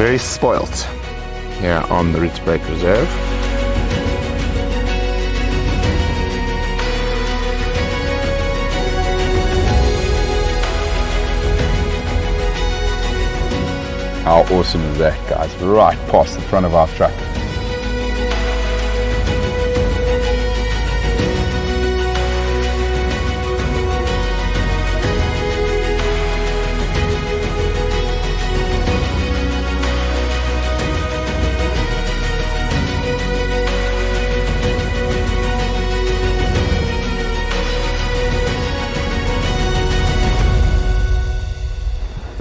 very spoilt here on the Rietspruit Reserve. How awesome is that, guys? Right past the front of our truck.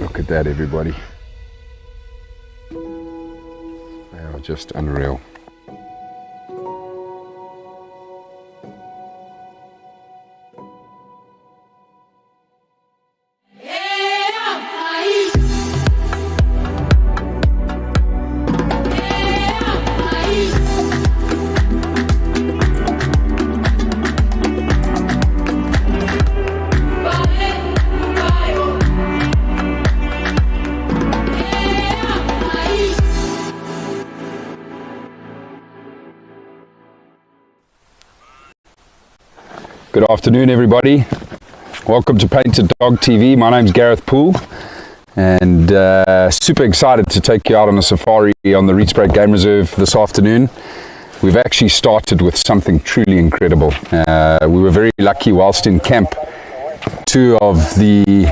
Look at that, everybody. They are just unreal. Good afternoon, everybody. Welcome to Painted Dog TV. My name's Gareth Poole, and super excited to take you out on a safari on the Rietspruit Game Reserve this afternoon. We've actually started with something truly incredible. We were very lucky whilst in camp. Two of the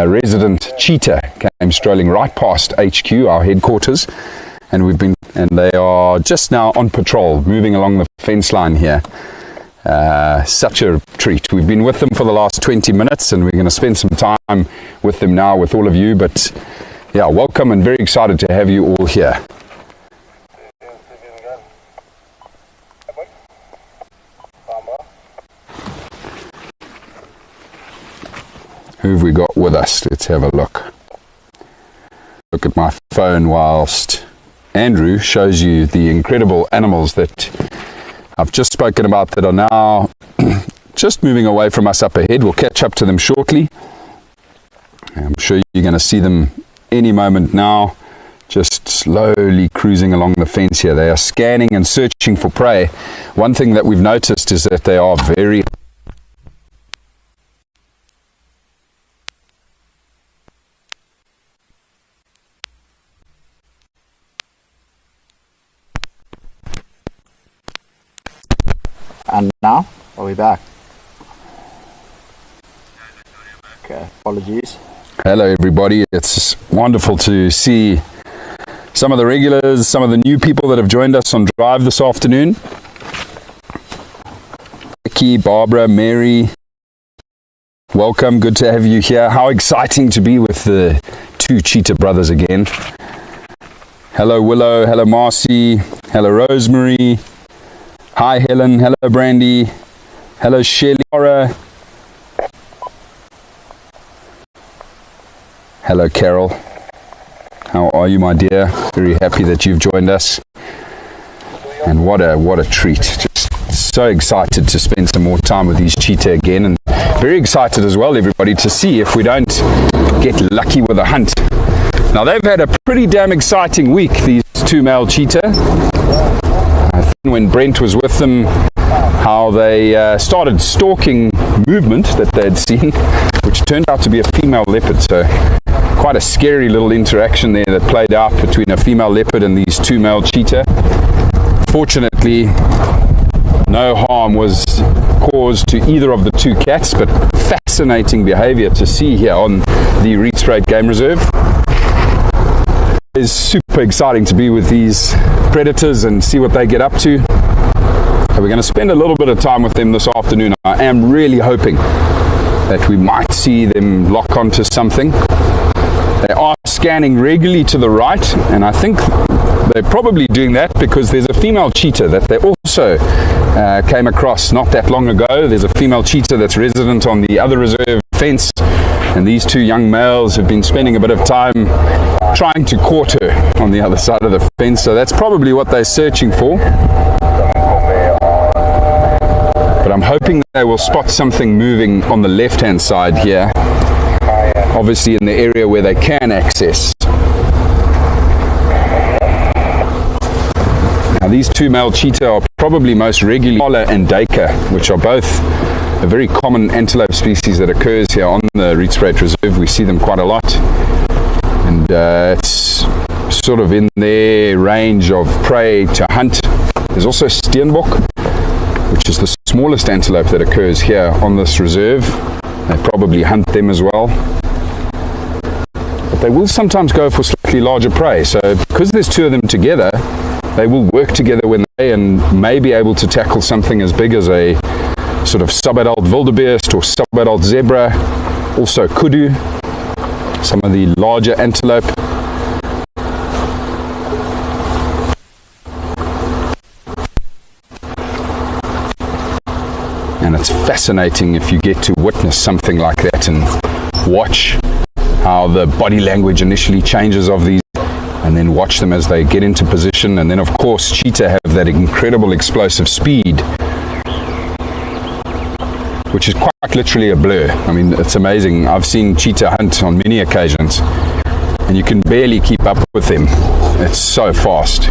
resident Cheetah came strolling right past HQ, our headquarters, and they are just now on patrol, moving along the fence line here. Such a treat. We've been with them for the last 20 minutes and we're going to spend some time with them now with all of you, but yeah, welcome and very excited to have you all here. Who have we got with us? Let's have a look. Look at my phone whilst Andrew shows you the incredible animals that I've just spoken about that are now just moving away from us up ahead. We'll catch up to them shortly. I'm sure you're going to see them any moment now, just slowly cruising along the fence here. They are scanning and searching for prey. One thing that we've noticed is that they are very And now, are we back? Okay, apologies. Hello everybody, it's wonderful to see some of the regulars, some of the new people that have joined us on Drive this afternoon. Becky, Barbara, Mary, welcome, good to have you here. How exciting to be with the two Cheetah brothers again. Hello Willow, hello Marcy, hello Rosemary. Hi Helen, hello Brandy, hello Shelley, hello Carol. How are you, my dear? Very happy that you've joined us. And what a treat. Just so excited to spend some more time with these Cheetah again, and very excited as well, everybody, to see if we don't get lucky with a hunt. Now they've had a pretty damn exciting week, these two male Cheetah. When Brent was with them, how they started stalking movement that they'd seen, which turned out to be a female leopard. So quite a scary little interaction there that played out between a female leopard and these two male Cheetah. Fortunately, no harm was caused to either of the two cats, but fascinating behavior to see here on the Rietspruit Game Reserve. It's super exciting to be with these predators and see what they get up to. So we're going to spend a little bit of time with them this afternoon. I am really hoping that we might see them lock onto something. They are scanning regularly to the right, and I think they're probably doing that because there's a female Cheetah that they also came across not that long ago. There's a female Cheetah that's resident on the other reserve fence, and these two young males have been spending a bit of time trying to court her on the other side of the fence, so that's probably what they're searching for. But I'm hoping that they will spot something moving on the left hand side here, obviously in the area where they can access. Now, these two male cheetah are probably most regularly Poole and Dacre, which are both a very common antelope species that occurs here on the Rietspruit Reserve. We see them quite a lot, and it's sort of in their range of prey to hunt. There's also steenbok, which is the smallest antelope that occurs here on this reserve. They probably hunt them as well, but they will sometimes go for slightly larger prey. So because there's two of them together, they will work together when they and may be able to tackle something as big as a sort of subadult wildebeest or subadult zebra, also kudu, some of the larger antelope. And it's fascinating if you get to witness something like that and watch how the body language initially changes of these, and then watch them as they get into position. And then of course cheetah have that incredible explosive speed, which is quite literally a blur. I mean, it's amazing. I've seen cheetah hunt on many occasions, and you can barely keep up with them. It's so fast.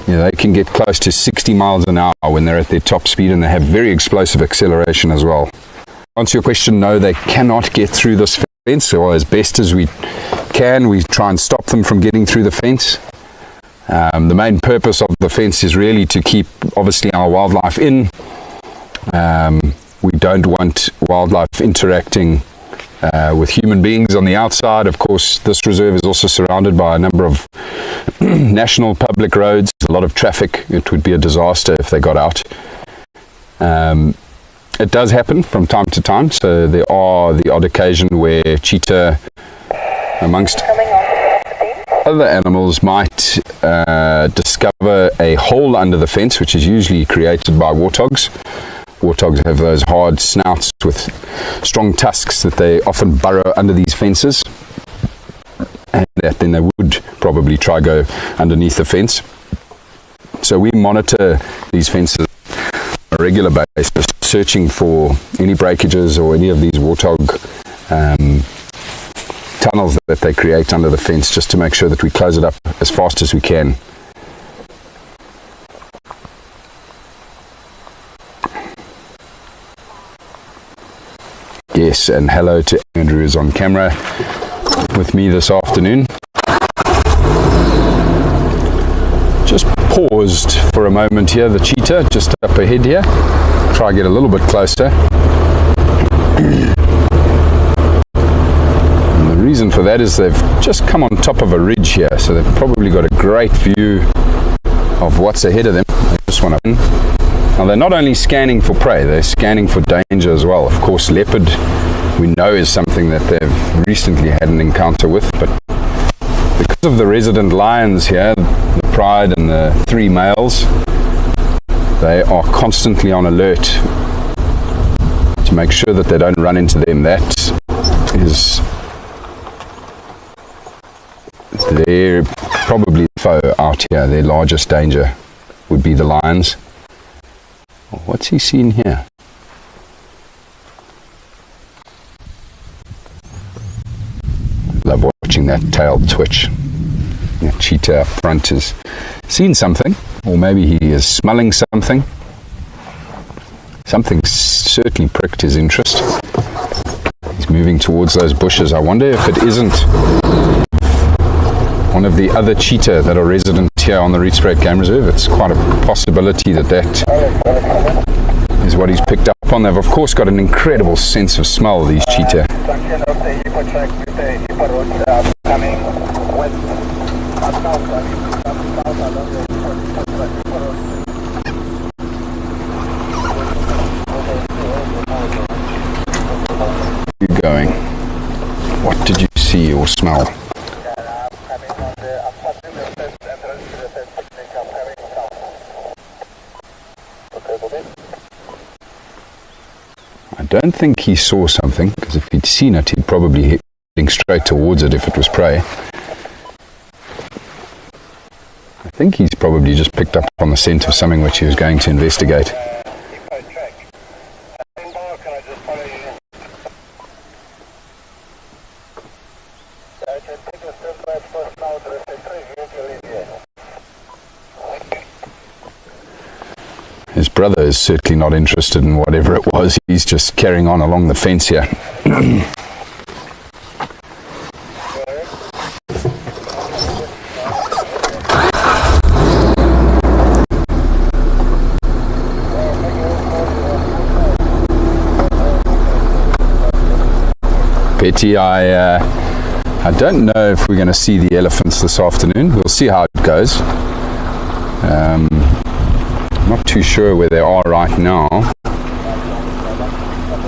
You know, they can get close to 60 miles an hour when they're at their top speed, and they have very explosive acceleration as well. To answer your question, no, they cannot get through this fence, or as best as we can, we try and stop them from getting through the fence. The main purpose of the fence is really to keep, obviously, our wildlife in. We don't want wildlife interacting with human beings on the outside. Of course, this reserve is also surrounded by a number of national public roads, a lot of traffic. It would be a disaster if they got out. It does happen from time to time, so there are the odd occasion where cheetah, amongst other animals, might discover a hole under the fence, which is usually created by warthogs. Warthogs have those hard snouts with strong tusks that they often burrow under these fences, and that then they would probably try go underneath the fence. So we monitor these fences on a regular basis, searching for any breakages or any of these warthog tunnels that they create under the fence, just to make sure that we close it up as fast as we can. Yes, and hello to Andrew, who's on camera with me this afternoon. Just paused for a moment here, the cheetah just up ahead here. Try to get a little bit closer. And the reason for that is they've just come on top of a ridge here, so they've probably got a great view of what's ahead of them. They just want to. Now, they're not only scanning for prey, they're scanning for danger as well. Of course, leopard, we know, is something that they've recently had an encounter with, but because of the resident lions here, the pride and the three males, they are constantly on alert to make sure that they don't run into them. That is their probably foe out here. Their largest danger would be the lions. What's he seen here? Love watching that tail twitch. That cheetah up front has seen something, or maybe he is smelling something. Something certainly pricked his interest. He's moving towards those bushes. I wonder if it isn't one of the other cheetah that are resident here on the Rietspruit Game Reserve. It's quite a possibility that is what he's picked up on. They've of course got an incredible sense of smell, these cheetah. You going? What did you see or smell? I don't think he saw something, because if he'd seen it, he'd probably be heading straight towards it if it was prey. I think he's probably just picked up on the scent of something which he was going to investigate. is certainly not interested in whatever it was. He's just carrying on along the fence here. Betty, I don't know if we're going to see the elephants this afternoon. We'll see how it goes. I'm not too sure where they are right now,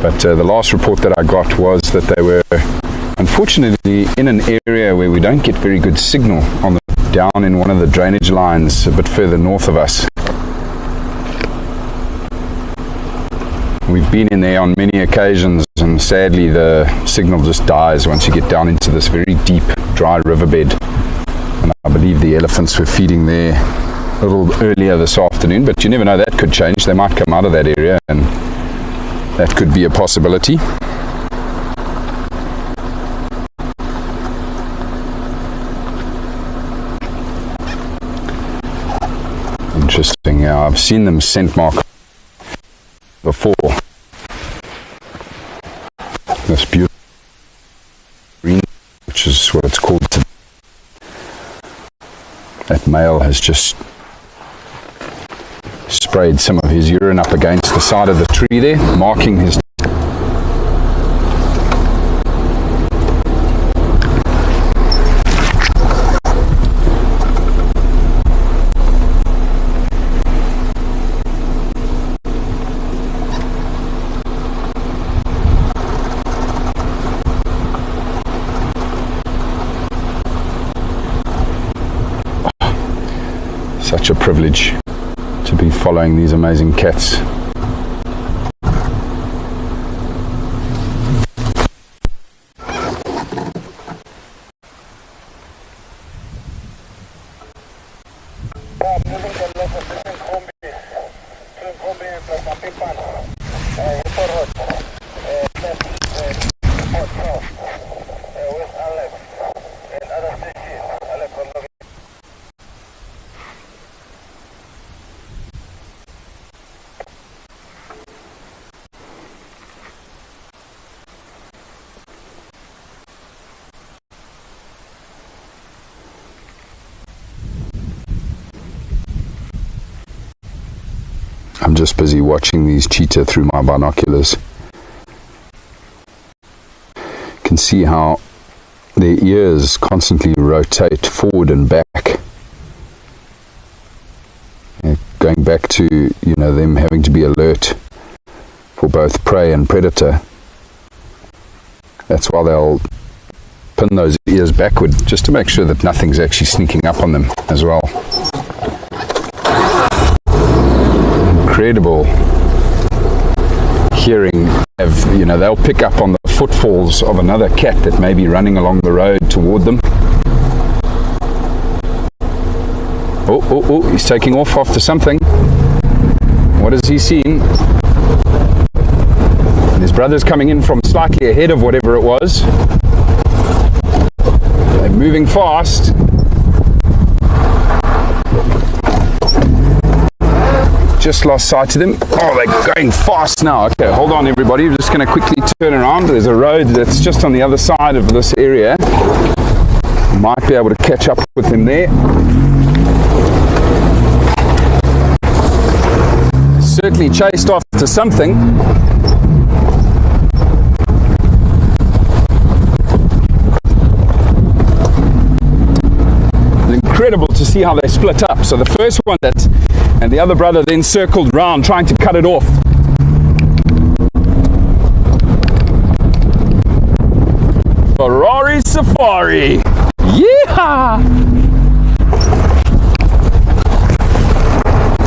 but the last report that I got was that they were unfortunately in an area where we don't get very good signal down in one of the drainage lines a bit further north of us. We've been in there on many occasions, and sadly the signal just dies once you get down into this very deep, dry riverbed. And I believe the elephants were feeding there a little earlier this afternoon, but you never know, that could change. They might come out of that area, and that could be a possibility. Interesting. Yeah, I've seen them scent mark before. This beautiful green, which is what it's called today. That male has just sprayed some of his urine up against the side of the tree there, marking his. Such a privilege to be following these amazing cats. I'm just busy watching these cheetah through my binoculars. You can see how their ears constantly rotate forward and back. Going back to, them having to be alert for both prey and predator. That's why they'll pin those ears backward, just to make sure that nothing's actually sneaking up on them as well. Incredible hearing. They'll pick up on the footfalls of another cat that may be running along the road toward them. Oh, he's taking off after something. What has he seen? And his brother's coming in from slightly ahead of whatever it was. They're moving fast. Just lost sight of them. Oh, they're going fast now. Okay, hold on everybody. We're just going to quickly turn around. There's a road that's just on the other side of this area. Might be able to catch up with them there. Certainly chased after something. It's incredible to see how they split up. So the first one and the other brother then circled round trying to cut it off. Ferrari Safari! Yeah!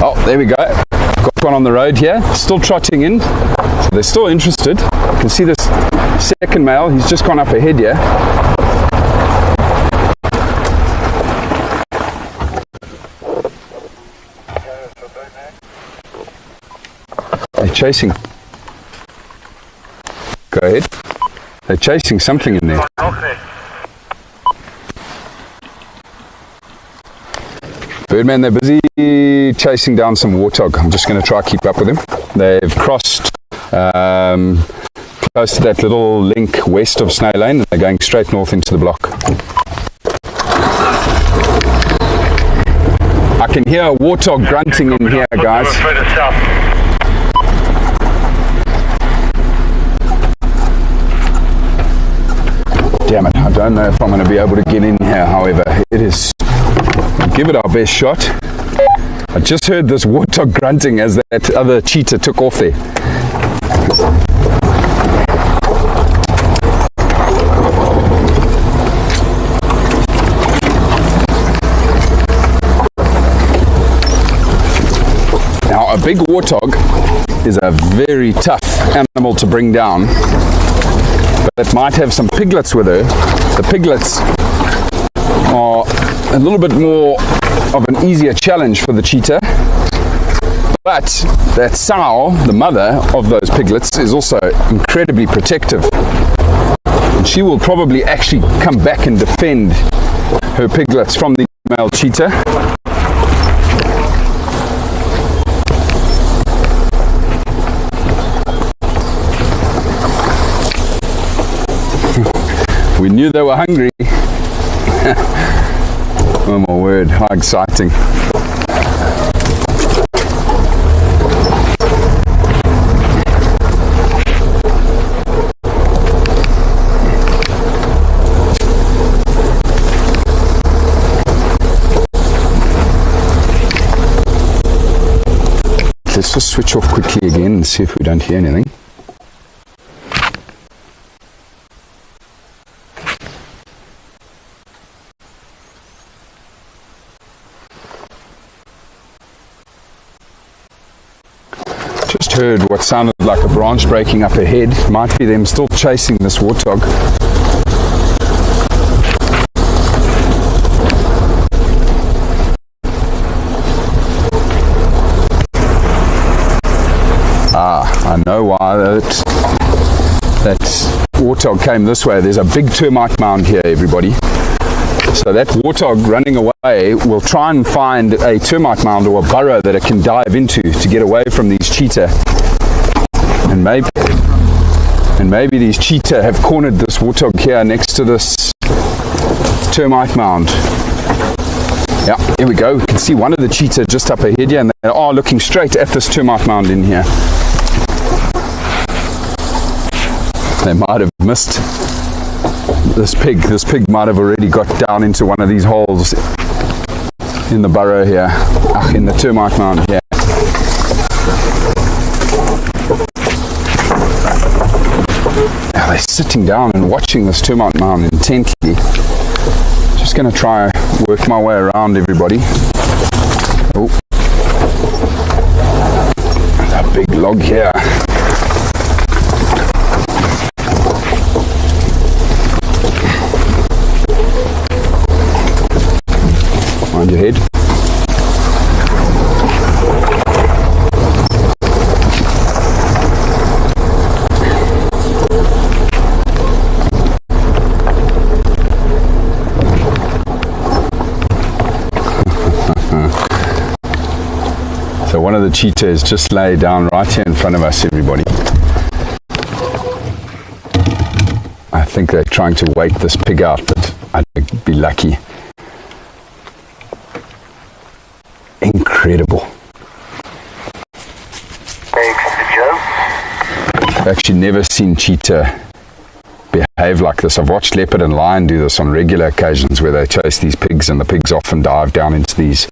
Oh, there we go. Got one on the road here, still trotting in. So they're still interested. You can see this second male, he's just gone up ahead here. They're chasing. Go ahead. They're chasing something in there. Birdman, they're busy chasing down some warthog. I'm just going to try keep up with them. They've crossed close to that little link west of Snail Lane, and they're going straight north into the block. I can hear a warthog grunting in here, guys. Damn it, I don't know if I'm going to be able to get in here. However, we'll give it our best shot. I just heard this warthog grunting as that other cheetah took off there. Now, a big warthog is a very tough animal to bring down. But it might have some piglets with her. The piglets are a little bit more of an easier challenge for the cheetah. But that sow, the mother of those piglets, is also incredibly protective. And she will probably actually come back and defend her piglets from the male cheetah. We knew they were hungry. Oh my word, how exciting. Let's just switch off quickly again and see if we don't hear anything. Just heard what sounded like a branch breaking up ahead. Might be them still chasing this warthog. I know why that warthog came this way. There's a big termite mound here, everybody. So that warthog running away will try and find a termite mound or a burrow that it can dive into to get away from these cheetah. And maybe these cheetah have cornered this warthog here next to this termite mound. Yeah, here we go. We can see one of the cheetah just up ahead here, and they are looking straight at this termite mound in here. They might have missed this pig. This pig might have already got down into one of these holes in the burrow here, in the termite mound here. Now they're sitting down and watching this termite mound intently. Just going to try work my way around, everybody. Oh, a big log here. Mind your head. So one of the cheetahs just lay down right here in front of us, everybody. I think they're trying to wait this pig out, but I'd be lucky. Incredible. I've actually never seen cheetah behave like this. I've watched leopard and lion do this on regular occasions where they chase these pigs and the pigs often dive down into these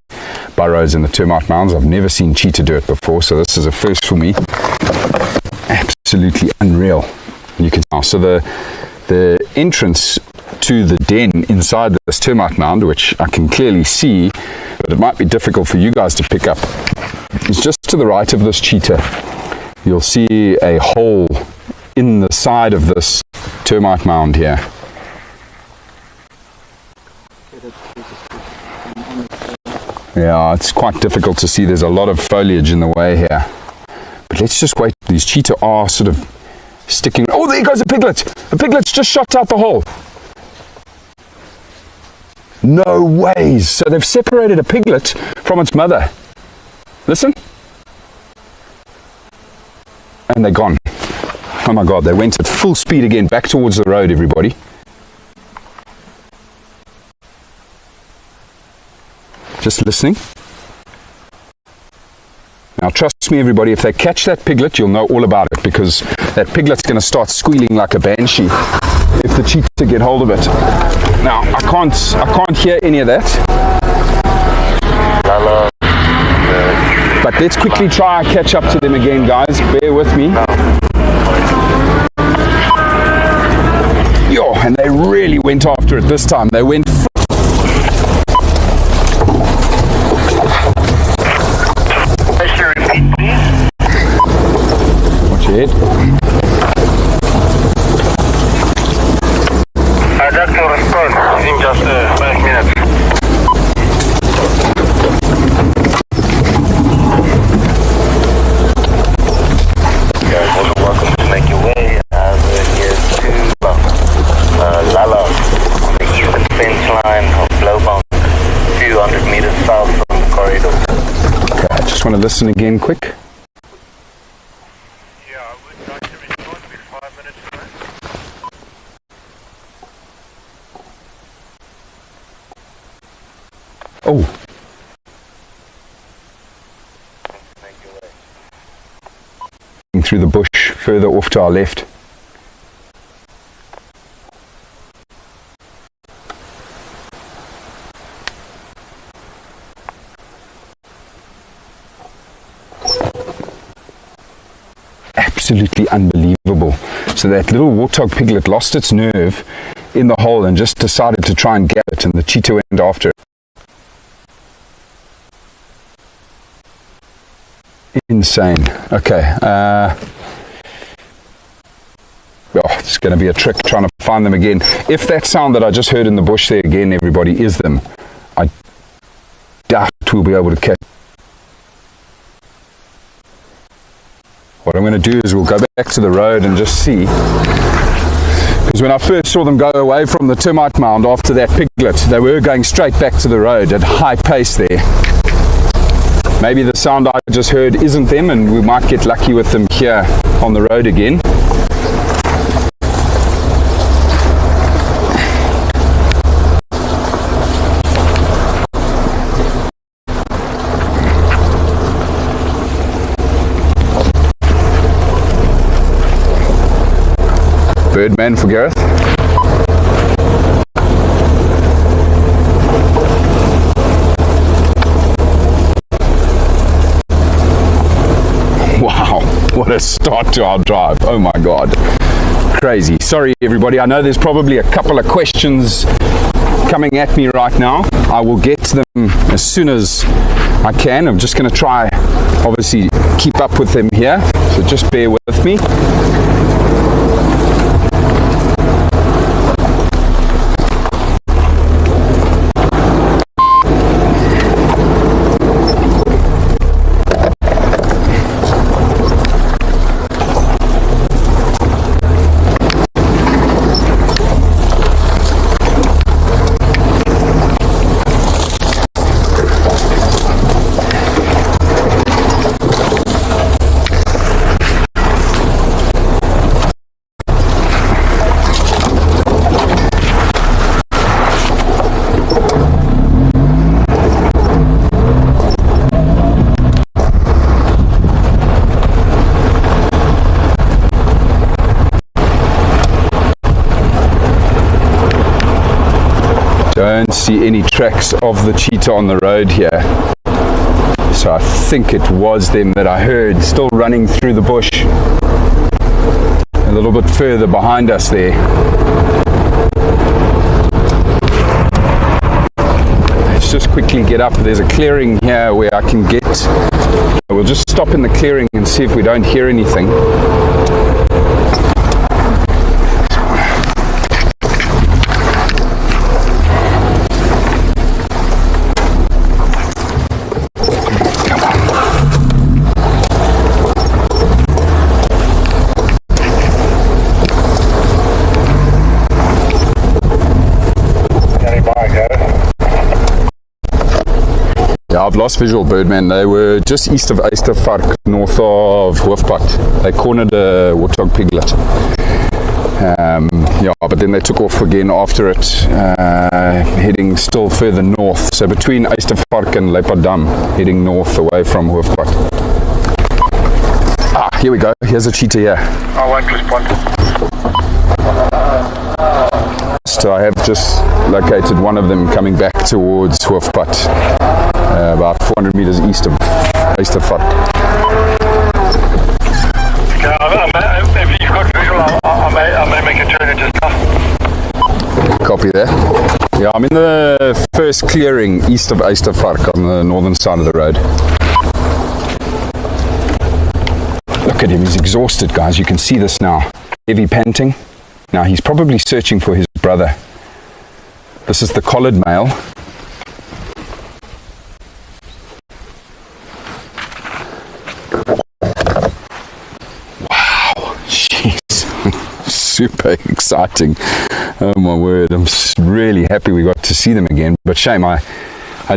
burrows in the termite mounds. I've never seen cheetah do it before, so this is a first for me. Absolutely unreal. You can tell. So the entrance to the den inside this termite mound, which I can clearly see, but it might be difficult for you guys to pick up, is just to the right of this cheetah. You'll see a hole in the side of this termite mound here. Yeah, it's quite difficult to see. There's a lot of foliage in the way here. But let's just wait. These cheetah are sort of sticking. Oh, there goes a piglet. The piglet's just shot out the hole. No ways. So they've separated a piglet from its mother. Listen. And they're gone. Oh my God, they went at full speed again, back towards the road, everybody. Just listening. Now trust me everybody, if they catch that piglet, you'll know all about it, because that piglet's going to start squealing like a banshee if the cheetah get hold of it. Now I can't hear any of that. But let's quickly try and catch up to them again, guys. Bear with me. Yo, and they really went after it this time. They went watch your head. That's your response in just 5 minutes. Okay, more than welcome to make your way here to Lala on the eastern fence line of Lowveld, 200 meters south from the corridor. Okay, I just want to listen again quick. Yeah, I would like to respond with 5 minutes from now. Oh, Make your way. through the bush further off to our left. Absolutely unbelievable. So that little warthog piglet lost its nerve in the hole and just decided to try and get it, and the cheetah went after it. Insane. Okay. It's going to be a trick trying to find them again. If that sound that I just heard in the bush there again, everybody, is them, I doubt we'll be able to catch. What I'm going to do is we'll go back to the road and just see. Because when I first saw them go away from the termite mound after that piglet, they were going straight back to the road at high pace there. Maybe the sound I just heard isn't them, and we might get lucky with them here on the road again. Birdman for Gareth. Wow, what a start to our drive. Oh my God. Crazy. Sorry everybody, I know there's probably a couple of questions coming at me right now. I will get to them as soon as I can. I'm just going to try, obviously, keep up with them here. So just bear with me. Don't see any tracks of the cheetah on the road here. So I think it was them that I heard still running through the bush. A little bit further behind us there. Let's just quickly get up. There's a clearing here where I can get. We'll just stop in the clearing and see if we don't hear anything. Yeah, I've lost visual, Birdman. They were just east of Vark, north of Hoofpad. They cornered a warthog piglet. Yeah, but then they took off again after it, heading still further north. So between Vark and Lepadam, heading north away from Hoofpad. Ah, here we go. Here's a cheetah here. I won't respond. So I have just located one of them coming back towards Hoofpad, about 400 meters east of Vark. If you've got visual, I may make a turn and just come. Copy that. Yeah, I'm in the first clearing east of Vark on the northern side of the road. Look at him, he's exhausted, guys. You can see this now. Heavy panting. Now he's probably searching for his brother. This is the collared male. Wow, jeez. Super exciting. Oh my word, I'm really happy we got to see them again. But shame, I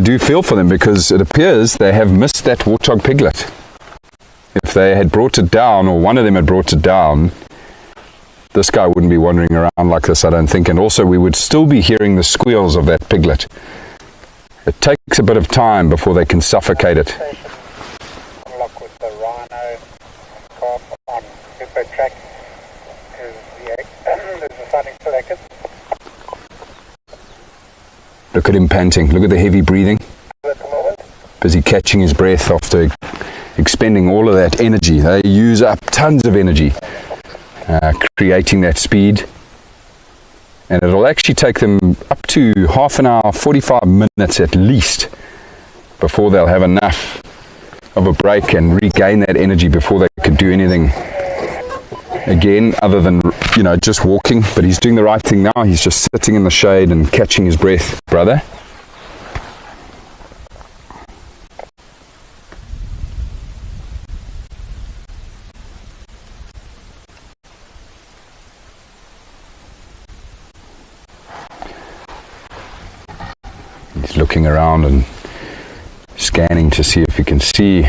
do feel for them because it appears they have missed that warthog piglet. If they had brought it down, or one of them had brought it down, this guy wouldn't be wandering around like this, I don't think. And also we would still be hearing the squeals of that piglet. It takes a bit of time before they can suffocate it. Unlock with the Rhino on Hippo track. There's a sighting still active. Look at him panting. Look at the heavy breathing. Busy catching his breath after expending all of that energy. They use up tons of energy creating that speed, and it'll actually take them up to half an hour, 45 minutes at least, before they'll have enough of a break and regain that energy before they could do anything again other than, you know, just walking. But he's doing the right thing now. He's just sitting in the shade and catching his breath. Brother, he's looking around and scanning to see if he can see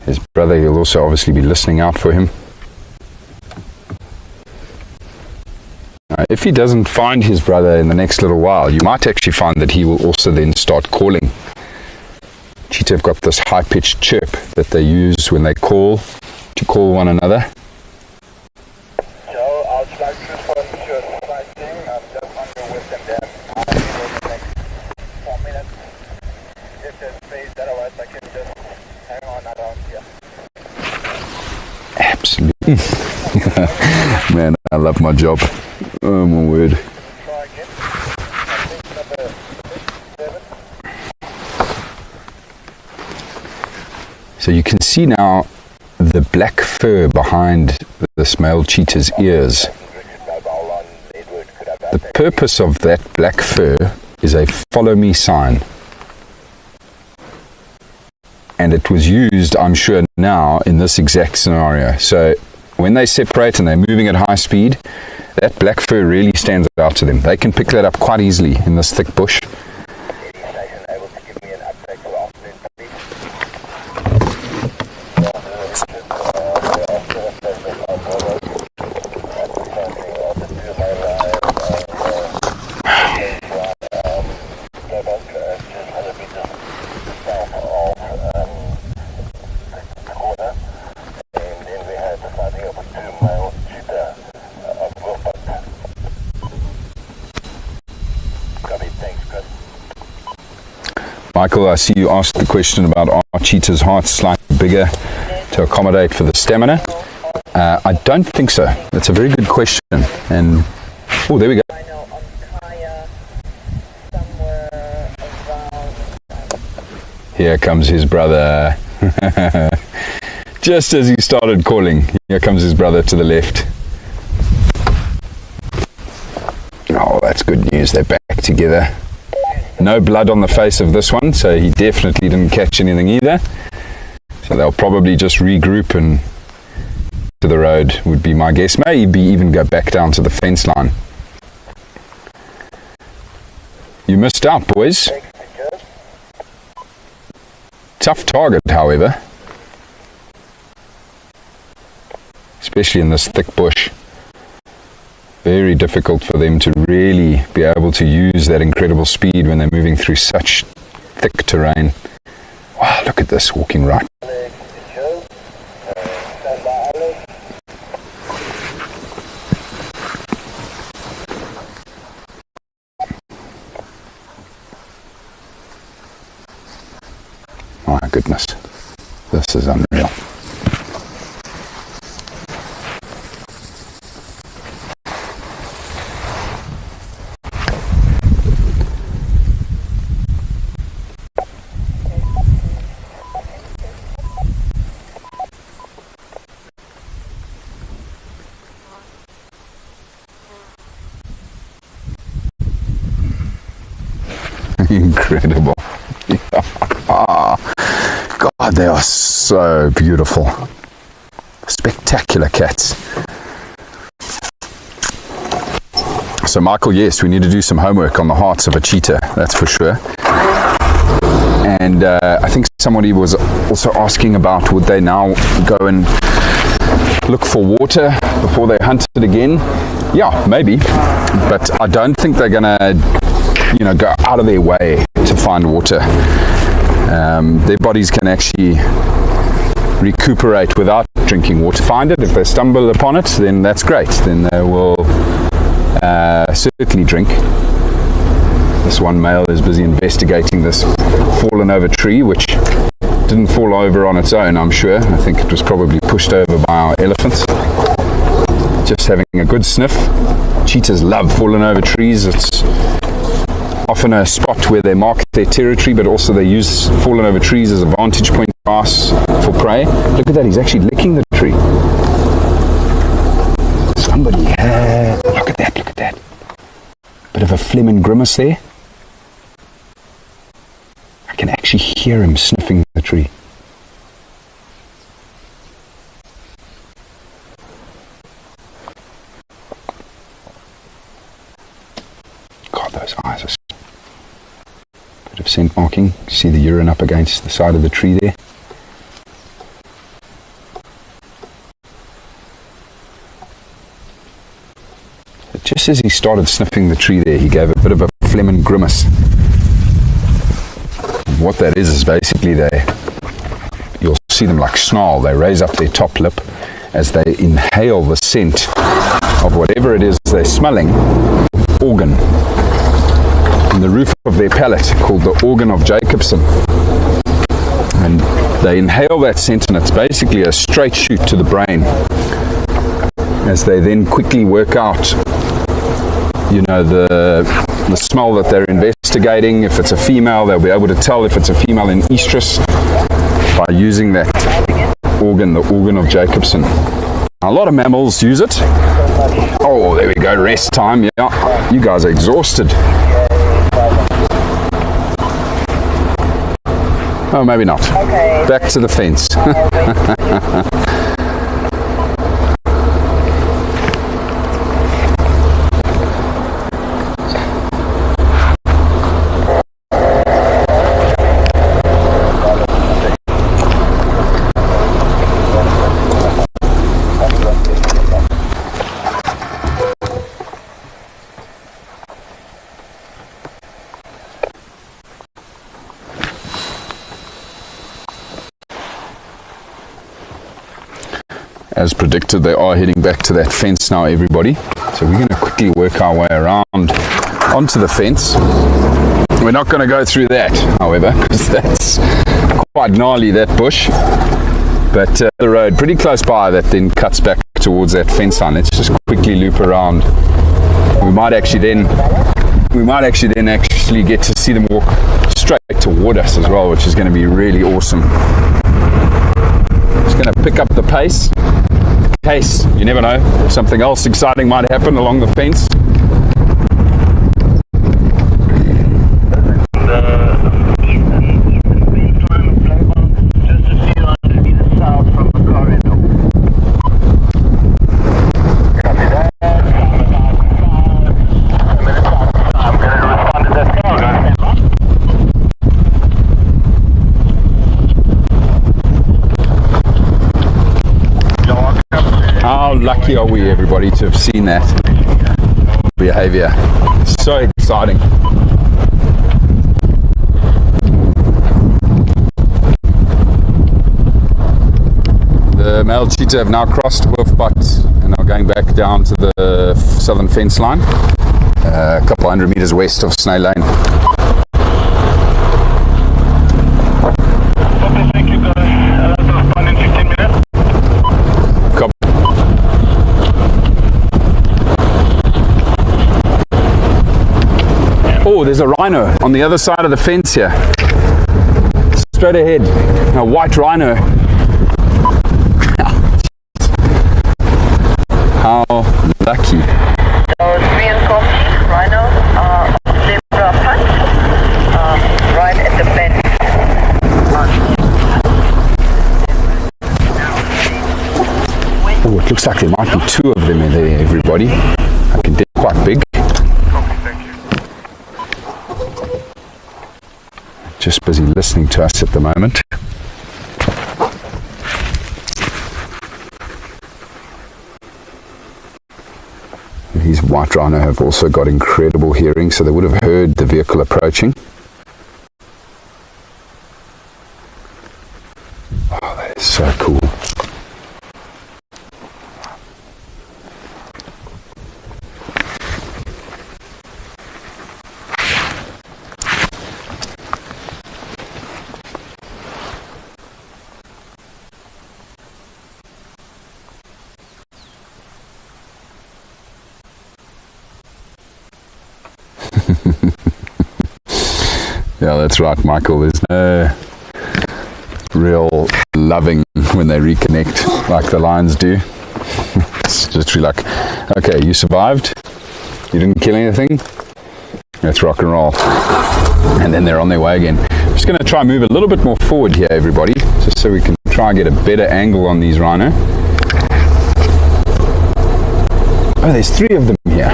his brother. He'll also obviously be listening out for him. If he doesn't find his brother in the next little while, you might actually find that he will also then start calling. Cheetah have got this high-pitched chirp that they use when they call, to call one another. Joe, I'll try to respond to your sighting. I'm just on your western dam. I'll be there in the next 4 minutes. If there's space, otherwise I can just hang on around here. Absolutely. Man, I love my job. Oh my word. Try again. I think number 7. So you can see now the black fur behind this male cheetah's ears. The purpose of that black fur is a follow me sign. And it was used, I'm sure, now in this exact scenario. So when they separate and they're moving at high speed, that black fur really stands out to them. They can pick that up quite easily in this thick bush. Michael, I see you asked the question about are cheetahs' hearts slightly bigger to accommodate for the stamina? I don't think so. That's a very good question. And oh, there we go. Here comes his brother. Just as he started calling, here comes his brother to the left. Oh, that's good news. They're back together. No blood on the face of this one, so he definitely didn't catch anything either. So they'll probably just regroup and to the road would be my guess. Maybe even go back down to the fence line. You missed out, boys. Tough target, however, especially in this thick bush. Very difficult for them to really be able to use that incredible speed when they're moving through such thick terrain. Wow, look at this, walking right. My goodness, this is unreal. Incredible. God, they are so beautiful. Spectacular cats. So Michael, yes, we need to do some homework on the hearts of a cheetah, that's for sure. And I think somebody was also asking about, would they now go and look for water before they hunt it again? Yeah, maybe. But I don't think they're going to, you know, go out of their way to find water. Their bodies can actually recuperate without drinking water. Find it, if they stumble upon it, then that's great. Then they will certainly drink. This one male is busy investigating this fallen over tree, which didn't fall over on its own, I'm sure. I think it was probably pushed over by our elephants. Just having a good sniff. Cheetahs love fallen over trees. It's often a spot where they mark their territory, but also they use fallen over trees as a vantage point for us for prey. Look at that, he's actually licking the tree. Somebody, look at that, look at that. Bit of a phlegm and grimace there. I can actually hear him sniffing the tree. God, those eyes are... Bit of scent marking. See the urine up against the side of the tree there. But just as he started sniffing the tree there, he gave a bit of a phlegm and grimace. What that is basically you'll see them like snarl. They raise up their top lip as they inhale the scent of whatever it is they're smelling. Organ. In the roof of their palate, called the organ of Jacobson. And they inhale that scent, and it's basically a straight shoot to the brain. As they then quickly work out, you know, the smell that they're investigating. If it's a female, they'll be able to tell if it's a female in estrus by using that organ, the organ of Jacobson. A lot of mammals use it. Oh, there we go, rest time. Yeah, you guys are exhausted. Oh, maybe not. Okay. Back to the fence. As predicted, they are heading back to that fence now, everybody. So we're going to quickly work our way around onto the fence. We're not going to go through that, however, because that's quite gnarly, that bush. But the road pretty close by that then cuts back towards that fence line. Let's just quickly loop around. We might actually then get to see them walk straight toward us as well, which is going to be really awesome. Just going to pick up the pace. In case, you never know, something else exciting might happen along the fence. How lucky are we, everybody, to have seen that behavior? So exciting. The male cheetah have now crossed Wolfpot and are going back down to the southern fence line, a couple hundred meters west of Snail Lane. Thank you guys. Fun in 15 minutes. Copy. Oh, there's a rhino on the other side of the fence here. Straight ahead. A white rhino. How lucky. So 3 and copy, Rhino, zebra punch, right at the bend. Oh, it looks like there might be 2 of them in there, everybody. I can tell quite big. Just busy listening to us at the moment. These white rhino have also got incredible hearing, so they would have heard the vehicle approaching. Oh, that is so cool. Yeah, that's right, Michael. There's no real loving when they reconnect like the lions do. It's just really like, okay, you survived, you didn't kill anything, let's rock and roll. And then they're on their way again. I'm just going to try and move a little bit more forward here, everybody, just so we can try and get a better angle on these rhino. Oh, there's 3 of them here.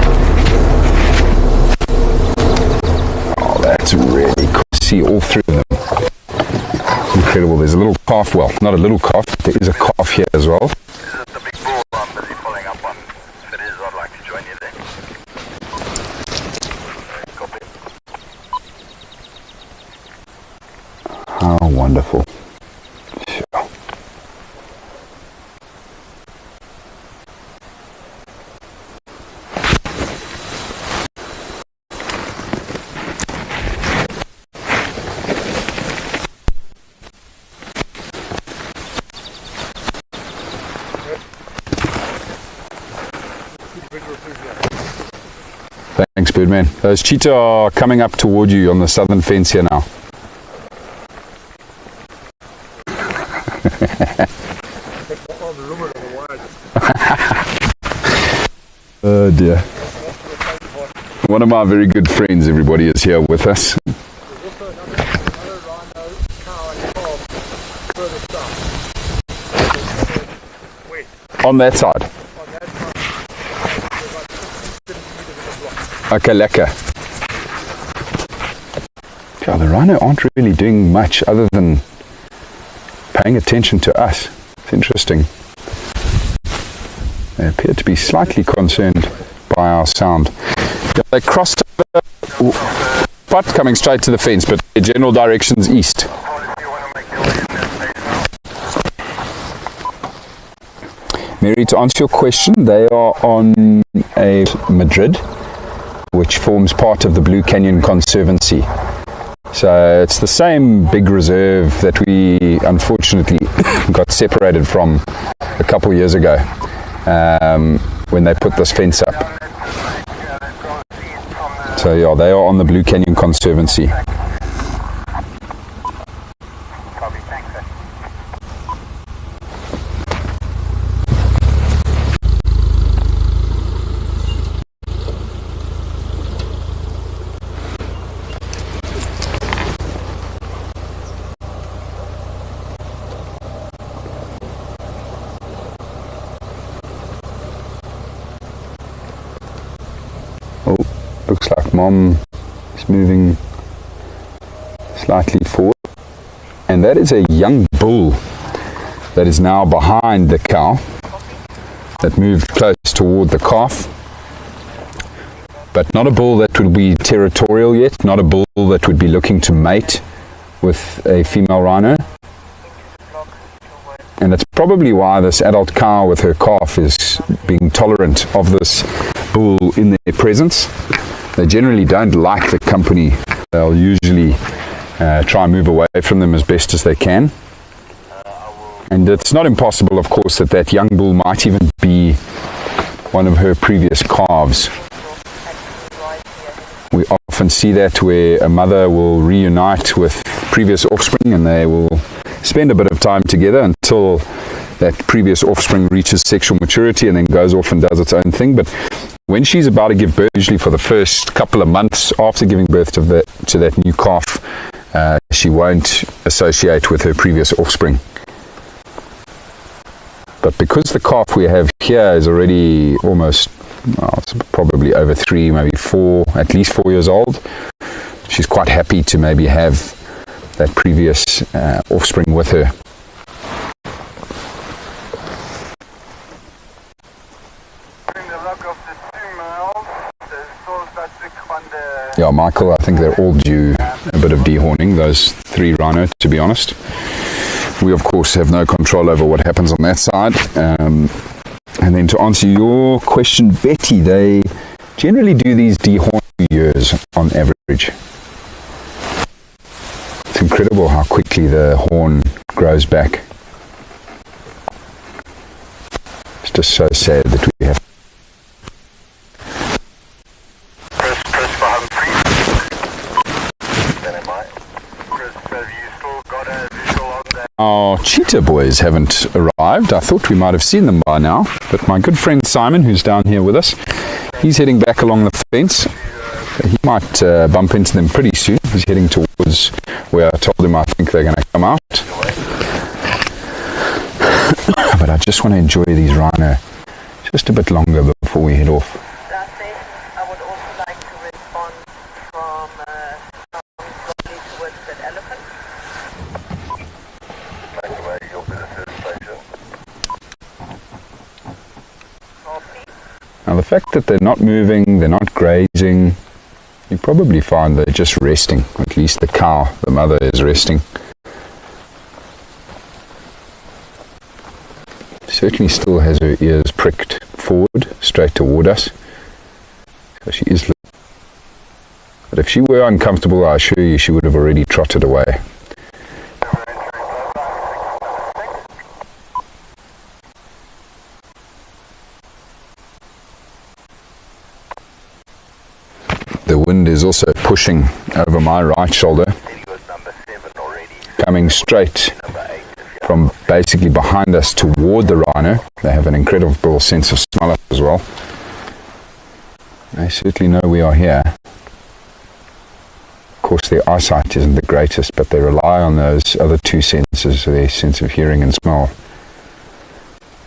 That's really cool to see all 3 of them. Incredible. There's a little calf, well, not a little calf, there is a calf here as well. This is the big bull I'm busy following up on. If it is, I'd like to join you there. Copy. How wonderful. Sure. Thanks, Birdman. Those cheetah are coming up toward you on the southern fence here now. Oh dear. One of my very good friends, everybody, is here with us. On that side. Okay, lekker. Yeah, the rhino aren't really doing much other than paying attention to us. It's interesting. They appear to be slightly concerned by our sound. Yeah, they crossed the spot coming straight to the fence, but the general direction's east. Mary, to answer your question, they are on a Madrid, which forms part of the Blue Canyon Conservancy. So it's the same big reserve that we unfortunately got separated from a couple years ago when they put this fence up. So yeah, they are on the Blue Canyon Conservancy. Oh, looks like Mom is moving slightly forward. And that is a young bull that is now behind the cow. that moved close toward the calf, but not a bull that would be territorial yet, not a bull that would be looking to mate with a female rhino. And it's probably why this adult cow with her calf is being tolerant of this bull in their presence. They generally don't like the company. They'll usually try and move away from them as best as they can. And it's not impossible, of course, that young bull might even be one of her previous calves. We often see that where a mother will reunite with previous offspring and they will spend a bit of time together until that previous offspring reaches sexual maturity and then goes off and does its own thing. But when she's about to give birth, usually for the first couple of months after giving birth to that new calf, she won't associate with her previous offspring. But because the calf we have here is already almost, it's probably over 3, maybe 4, at least 4 years old, she's quite happy to maybe have that previous offspring with her. Yeah, Michael, I think they're all due a bit of dehorning, those 3 rhino, to be honest. We, of course, have no control over what happens on that side. And then to answer your question, Betty, they generally do these dehorn years on average. It's incredible how quickly the horn grows back. It's just so sad that we have. Chris for Humphrey. Chris, have you still got a visual on that? Our Cheetah boys haven't arrived. I thought we might have seen them by now, but my good friend Simon, who's down here with us, he's heading back along the fence. He might bump into them pretty soon. He's heading towards where I told him I think they're going to come out. But I just want to enjoy these rhino just a bit longer before we head off. Last station, I would also like to respond from slowly towards that elephant. Make away, you'll be the first station. Copy. Now the fact that they're not moving, they're not grazing, you probably find they're just resting. At least the cow, the mother, is resting. Certainly still has her ears pricked forward, straight toward us. So she is. But if she were uncomfortable, I assure you she would have already trotted away. The wind is also pushing over my right shoulder, coming straight from basically behind us toward the rhino. They have an incredible sense of smell as well. They certainly know we are here. Of course, their eyesight isn't the greatest, but they rely on those other 2 senses, their sense of hearing and smell,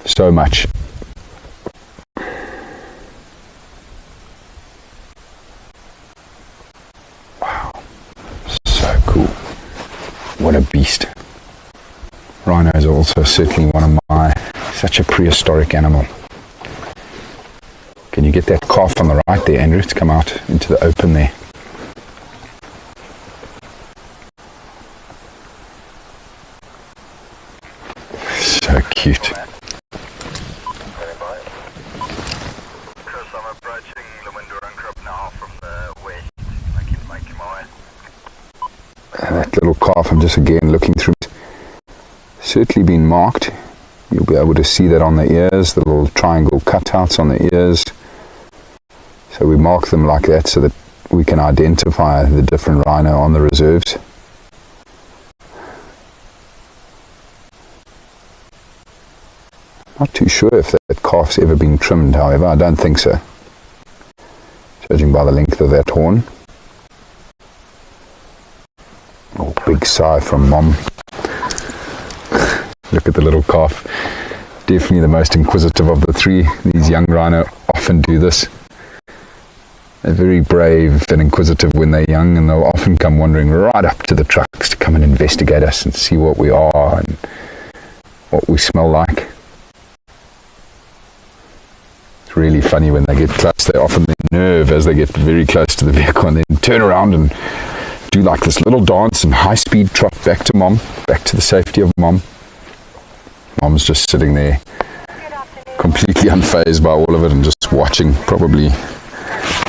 so much. What a beast. Rhinos are also certainly one of my, such a prehistoric animal. Can you get that calf on the right there, Andrew, to come out into the open there? So cute. Chris, I'm approaching the now from the west. Making my way. That little calf, I'm just again looking through it, certainly been marked. You'll be able to see that on the ears, the little triangle cutouts on the ears. So we mark them like that so that we can identify the different rhino on the reserves. Not too sure if that calf's ever been trimmed, however. I don't think so, judging by the length of that horn. Oh, big sigh from Mom. Look at the little calf. Definitely the most inquisitive of the 3. These young rhino often do this. They're very brave and inquisitive when they're young, and they'll often come wandering right up to the trucks to come and investigate us and see what we are and what we smell like. really funny when they get close. They often then nerve as they get very close to the vehicle and then turn around and do like this little dance and high speed trot back to mom, back to the safety of mom. Mom's just sitting there completely unfazed by all of it and just watching, probably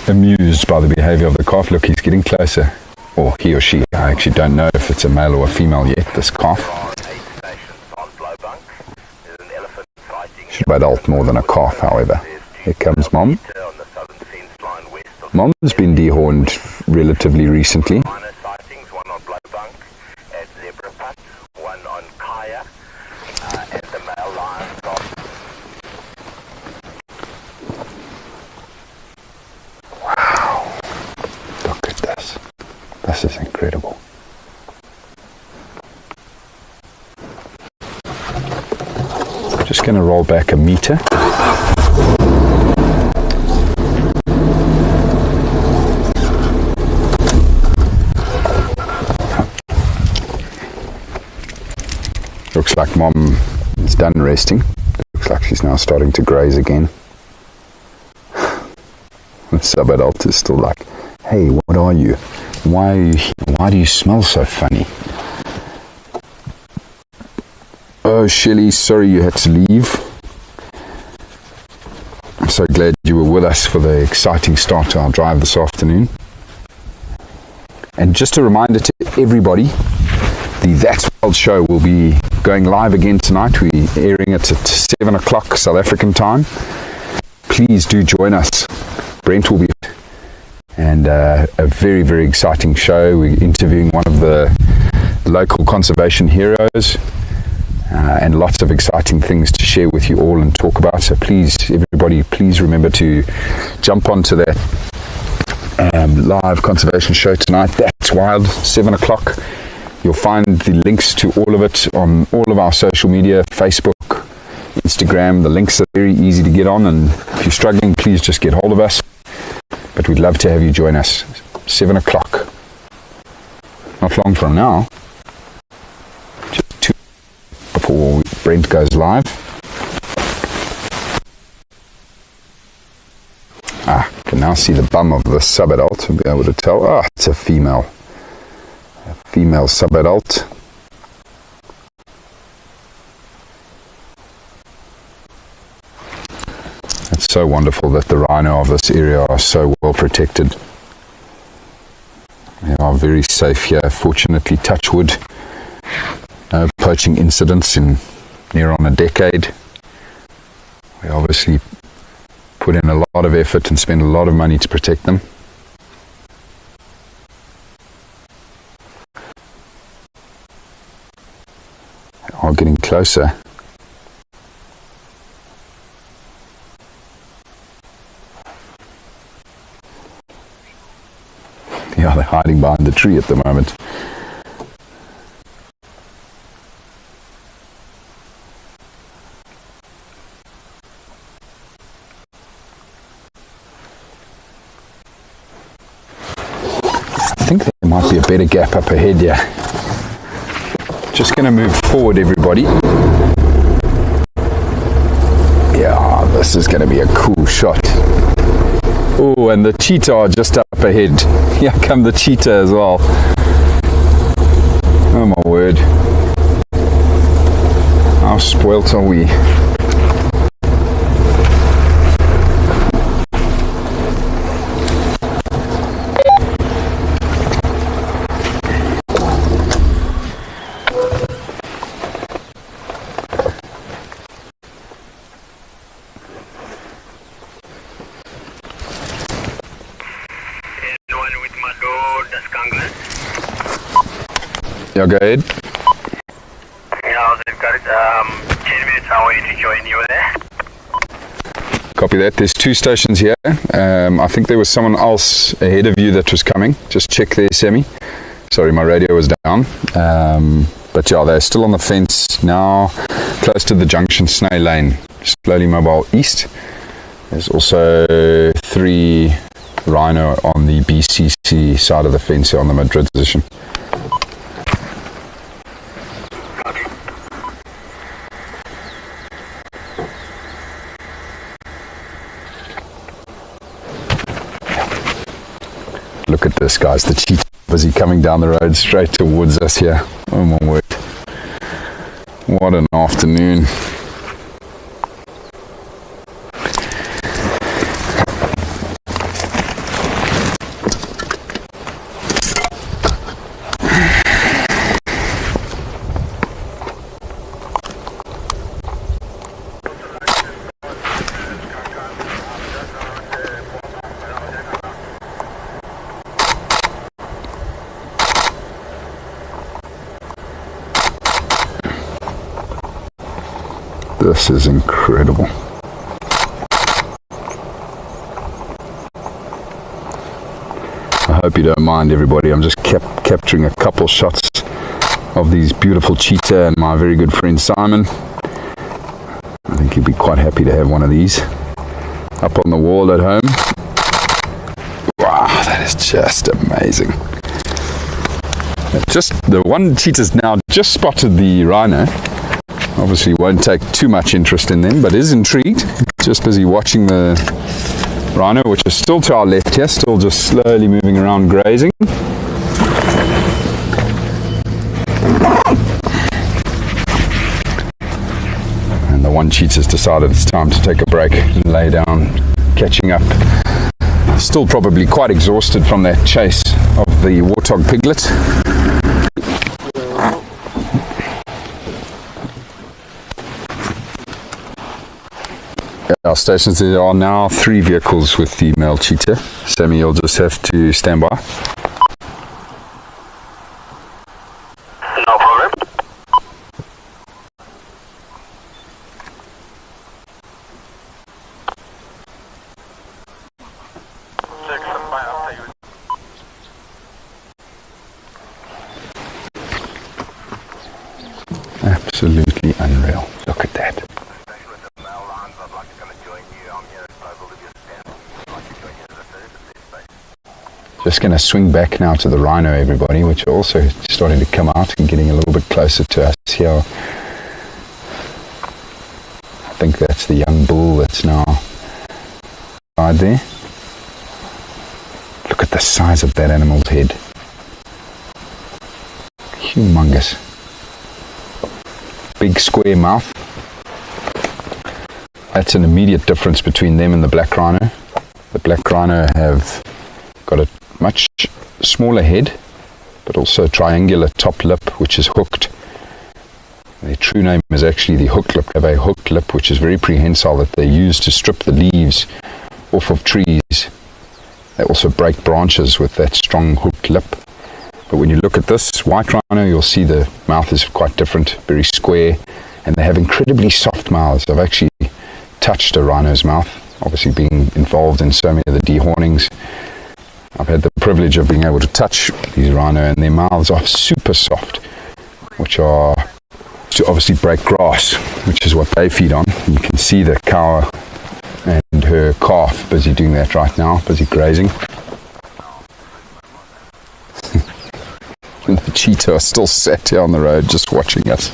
amused by the behavior of the calf. Look, he's getting closer, or he or she. I actually don't know if it's a male or a female yet, this calf. Should be adult more than a calf, however. Here comes mom. Mom's been dehorned relatively recently. Wow, look at this. This is incredible. Just going to roll back a meter. Looks like mom is done resting. Looks like she's now starting to graze again. The sub-adult is still like, hey, what are you? Why are you here? Why do you smell so funny? Oh, Shelley, sorry you had to leave. I'm so glad you were with us for the exciting start to our drive this afternoon. And just a reminder to everybody, the That's Wild show will be going live again tonight. We're airing it at 7 o'clock South African time. Please do join us. Brent will be and a very, very exciting show. We're interviewing one of the local conservation heroes. And lots of exciting things to share with you all and talk about. So please, everybody, please remember to jump onto that live conservation show tonight. That's Wild, 7 o'clock. You'll find the links to all of it on all of our social media, Facebook, Instagram. The links are very easy to get on, and if you're struggling, please just get hold of us. But we'd love to have you join us. 7 o'clock. Not long from now. Before Brent goes live. Can now see the bum of the sub-adult and be able to tell, it's a female sub-adult. It's so wonderful that the rhino of this area are so well protected. They are very safe here, fortunately, touch wood. No poaching incidents in near on a decade. We obviously put in a lot of effort and spend a lot of money to protect them. They are getting closer. Yeah, they're hiding behind the tree at the moment. I think there might be a better gap up ahead here. Just going to move forward, everybody. Yeah, this is going to be a cool shot. Oh, and the cheetah are just up ahead. Here come the cheetah as well. Oh my word. How spoilt are we? Yeah, go ahead. Yeah, they've got 10 minutes. I want you to join you there. Copy that. There's 2 stations here. I think there was someone else ahead of you that was coming. Just check there, Sammy. Sorry, my radio was down. But yeah, they're still on the fence now, close to the junction, Snail Lane. Slowly mobile east. There's also 3 Rhino on the BCC side of the fence here on the Madrid position. Look at this, guys. The cheetah busy coming down the road straight towards us here. Oh my word. What an afternoon. This is incredible. I hope you don't mind, everybody. I'm just capturing a couple shots of these beautiful cheetah and my very good friend Simon. I think he'd be quite happy to have one of these up on the wall at home. Wow, that is just amazing. Just the one cheetah's now just spotted the rhino. Obviously won't take too much interest in them, but is intrigued. Just busy watching the rhino, which is still to our left here, still just slowly moving around grazing. And the one cheetah's decided it's time to take a break and lay down, catching up. Still probably quite exhausted from that chase of the warthog piglet. Our stations, there are now 3 vehicles with the male cheetah. Sammy, you'll just have to stand by. No problem. Absolutely unreal. Look at that. Just going to swing back now to the rhino, everybody, which are also starting to come out and getting a little bit closer to us here. I think that's the young bull that's now right there. Look at the size of that animal's head. Humongous. Big square mouth. That's an immediate difference between them and the black rhino. The black rhino have got a much smaller head, but also triangular top lip, which is hooked. Their true name is actually the hook lip. They have a hooked lip, which is very prehensile, that they use to strip the leaves off of trees. They also break branches with that strong hooked lip. But when you look at this white rhino, you'll see the mouth is quite different, very square, and they have incredibly soft mouths. I've actually touched a rhino's mouth, obviously being involved in so many of the dehornings. I've had the privilege of being able to touch these rhino, and their mouths are super soft, which are to obviously break grass, which is what they feed on. You can see the cow and her calf busy doing that right now, busy grazing. And the cheetah are still sat here on the road just watching us.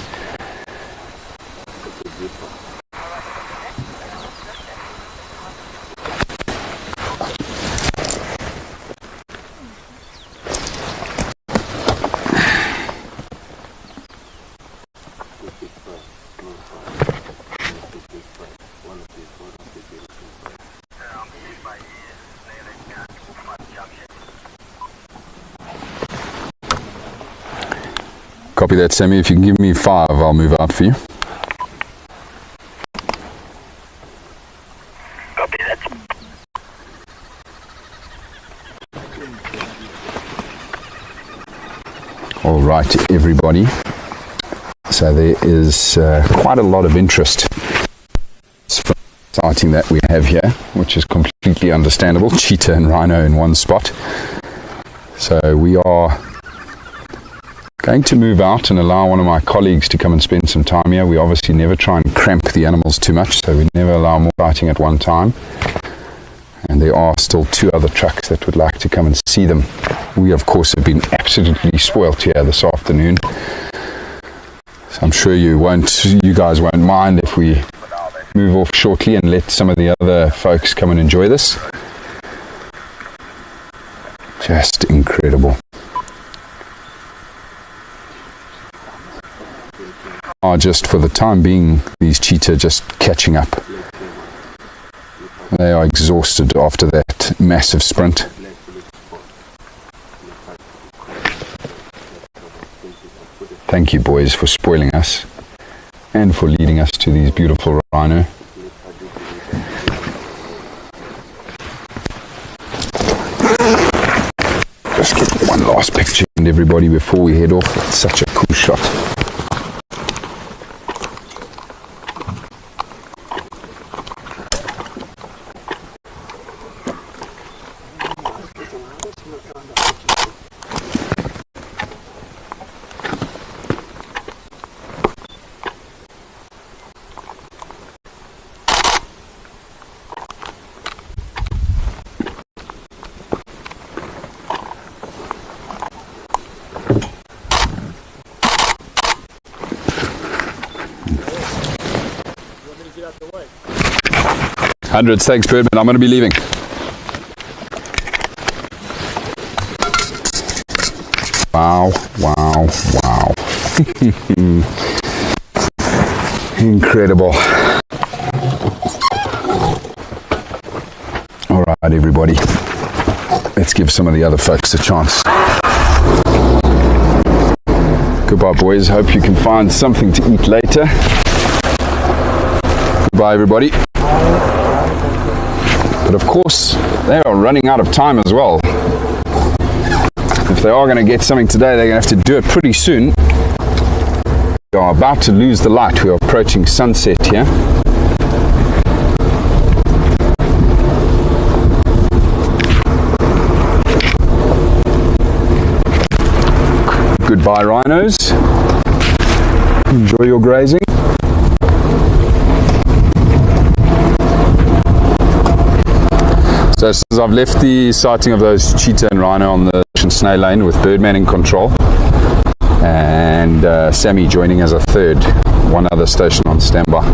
Copy that, Sammy. If you can give me 5, I'll move out for you. Copy that. All right, everybody. So there is quite a lot of interest sighting that we have here, which is completely understandable. Cheetah and rhino in one spot. So we are going to move out and allow one of my colleagues to come and spend some time here. We obviously never try and cramp the animals too much, so we never allow more sighting at one time. And there are still 2 other trucks that would like to come and see them. We, of course, have been absolutely spoilt here this afternoon. So I'm sure you guys won't mind if we move off shortly and let some of the other folks come and enjoy this. Just incredible. Just for the time being, these cheetah just catching up. They are exhausted after that massive sprint. Thank you, boys, for spoiling us and for leading us to these beautiful rhino. Just get one last picture and everybody before we head off. It's such a cool shot. Hundreds, thanks Birdman, I'm going to be leaving. Wow, wow, wow. Incredible. Alright everybody, let's give some of the other folks a chance. Goodbye boys, hope you can find something to eat later. Goodbye everybody. But of course, they are running out of time as well. If they are going to get something today, they're going to have to do it pretty soon. We are about to lose the light. We are approaching sunset here. Goodbye, rhinos. Enjoy your grazing. So since I've left the sighting of those cheetah and rhino on the snail lane with Birdman in control and Sammy joining as a third, one other station on standby.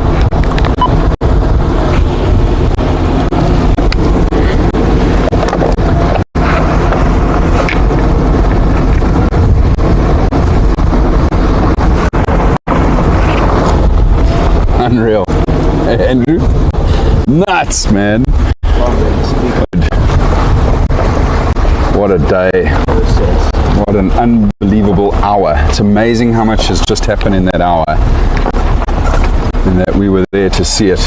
Unreal. Hey, Andrew? Nuts, man. What a day. What an unbelievable hour. It's amazing how much has just happened in that hour and that we were there to see it.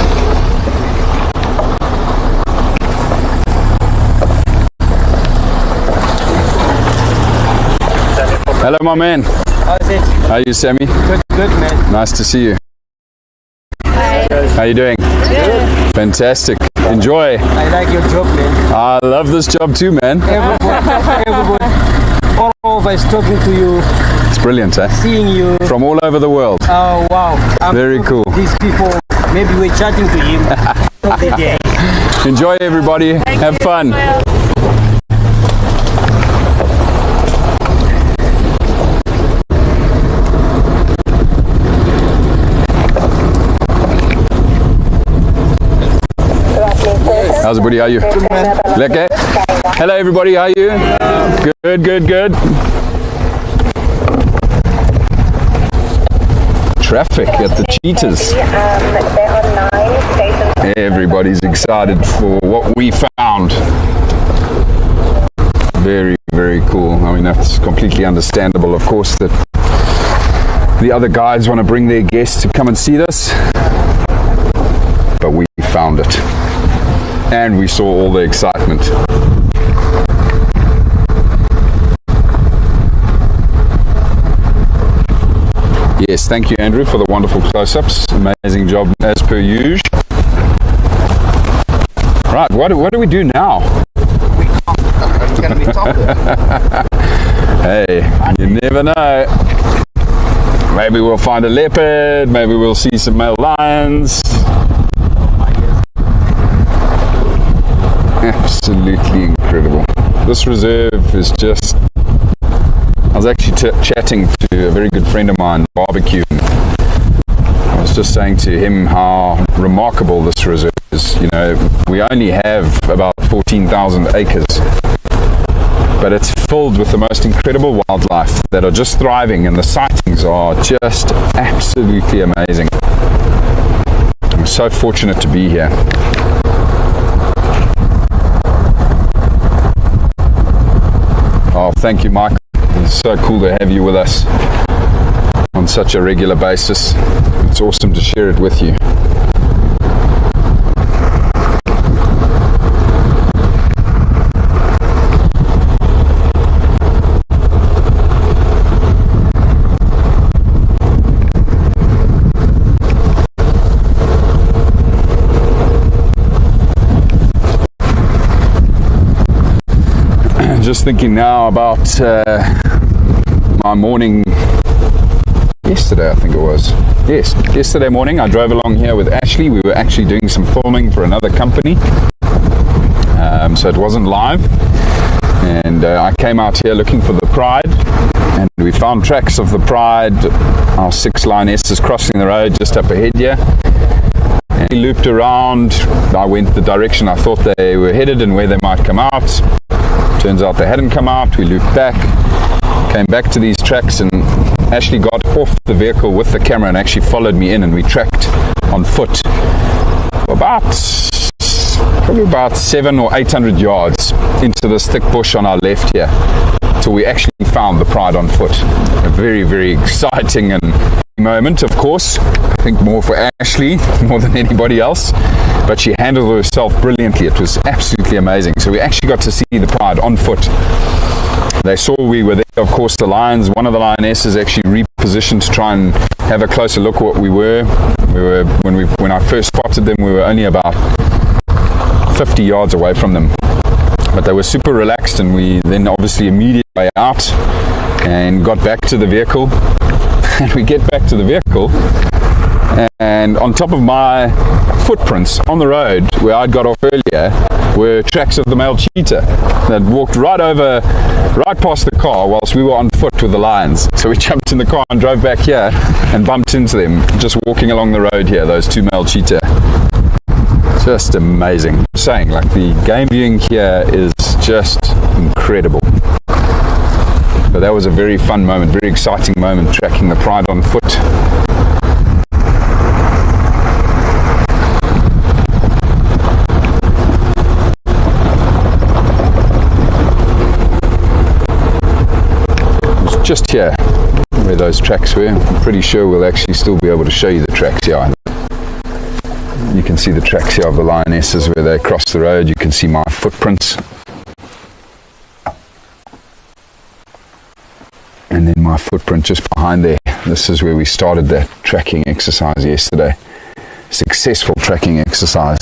Hello my man. How's it? How are you, Sammy? Good, man. Nice to see you. Hi. How are you doing? Good. Fantastic. Enjoy. I like your job, man. I love this job too, man. Everybody, all of us talking to you, It's brilliant, eh? seeing you. From all over the world. Oh, wow. Very cool. These people, maybe we're chatting to him. Yeah. Enjoy, everybody. Have fun. How's everybody? How are you? Okay. Hello everybody, how are you? Good, good, good. Traffic at the Cheetahs. Everybody's excited for what we found. Very, very cool. I mean, that's completely understandable, of course, that the other guides want to bring their guests to come and see this. But we found it. And we saw all the excitement. Yes, thank you Andrew for the wonderful close-ups. Amazing job as per usual. Right, what do we do now? It's going to be tough. Hey, you never know. Maybe we'll find a leopard, maybe we'll see some male lions. Absolutely incredible. This reserve is just... I was actually chatting to a very good friend of mine, Barbecue. I was just saying to him how remarkable this reserve is. You know, we only have about 14,000 acres. but it's filled with the most incredible wildlife that are just thriving, and the sightings are just absolutely amazing. I'm so fortunate to be here. Oh, thank you, Mike. It's so cool to have you with us on such a regular basis. It's awesome to share it with you. Just thinking now about my morning yesterday, I think it was. Yes, yesterday morning I drove along here with Ashley. We were actually doing some filming for another company, so it wasn't live, and I came out here looking for the Pride, and we found tracks of the Pride, our 6 lionesses crossing the road just up ahead here. And we looped around. I went the direction I thought they were headed and where they might come out. Turns out they hadn't come out. We looped back, came back to these tracks, and Ashley got off the vehicle with the camera and actually followed me in, and we tracked on foot for probably about 700 or 800 yards into this thick bush on our left here, till we actually found the Pride on foot. A very, very exciting and moment, of course. I think more for Ashley more than anybody else, but she handled herself brilliantly. It was absolutely amazing. So we actually got to see the Pride on foot. They saw we were there. Of course, the lions, one of the lionesses actually repositioned to try and have a closer look at what we were. When I first spotted them, we were only about 50 yards away from them, but they were super relaxed, and we then obviously immediately out and got back to the vehicle. And we get back to the vehicle, and on top of my footprints on the road where I'd got off earlier were tracks of the male cheetah that walked right past the car whilst we were on foot with the lions. So we jumped in the car and drove back here and bumped into them just walking along the road here, those 2 male cheetah. Just amazing. I'm saying, like, the game viewing here is just incredible. But that was a very fun moment, very exciting moment, tracking the Pride on foot. It was just here where those tracks were. I'm pretty sure we'll actually still be able to show you the tracks here. You can see the tracks here of the lionesses where they crossed the road. You can see my footprints. And then my footprint just behind there. This is where we started that tracking exercise yesterday. Successful tracking exercise.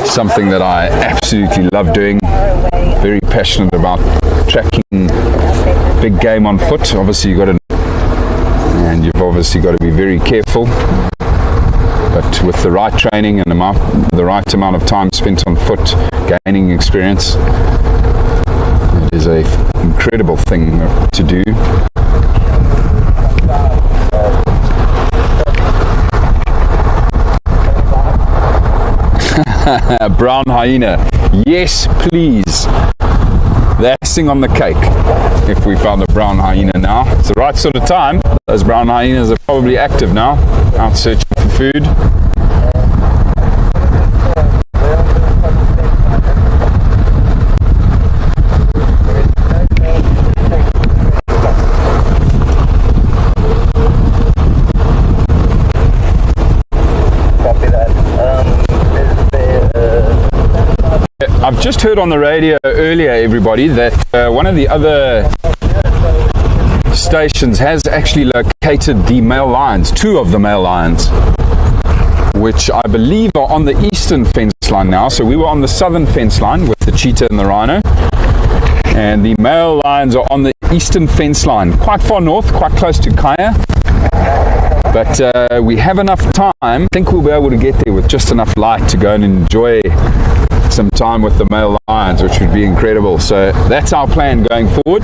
Something that I absolutely love doing. Very passionate about tracking big game on foot. Obviously you've got to be very careful. But with the right training and the right amount of time spent on foot, gaining experience, it is an incredible thing to do. Brown hyena. Yes, please. The icing on the cake. If we found a brown hyena now. It's the right sort of time. Those brown hyenas are probably active now, out searching for food. I've just heard on the radio earlier, everybody, that one of the other stations has actually located the male lions, 2 of the male lions, which I believe are on the eastern fence line now. So we were on the southern fence line with the cheetah and the rhino, and the male lions are on the eastern fence line, quite far north, quite close to Kaya. But we have enough time. I think we'll be able to get there with just enough light to go and enjoy some time with the male lions, which would be incredible. So that's our plan going forward.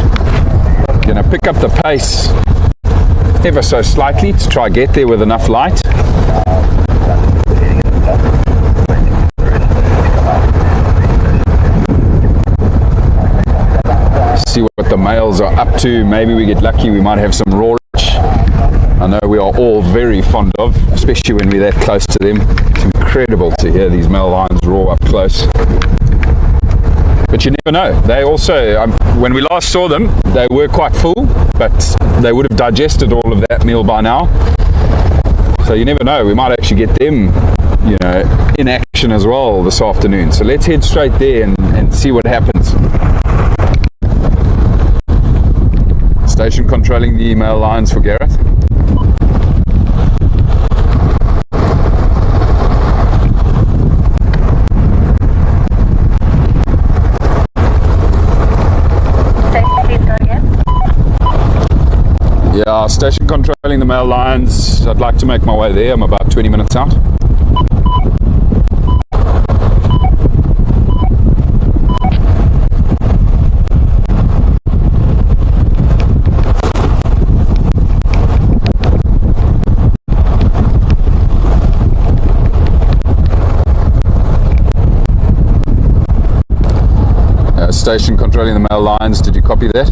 Gonna pick up the pace ever so slightly to try get there with enough light. males are up to. Maybe we get lucky, we might have some raw rich. I know we are all very fond of, especially when we're that close to them. It's incredible to hear these male lions roar up close. But you never know. They also, when we last saw them, they were quite full, but they would have digested all of that meal by now. So you never know. We might actually get them, you know, in action as well this afternoon. So let's head straight there and see what happens. Station controlling the male lions for Gareth. Yeah, station controlling the male lions. I'd like to make my way there. I'm about 20 minutes out. Station controlling the male lions. Did you copy that?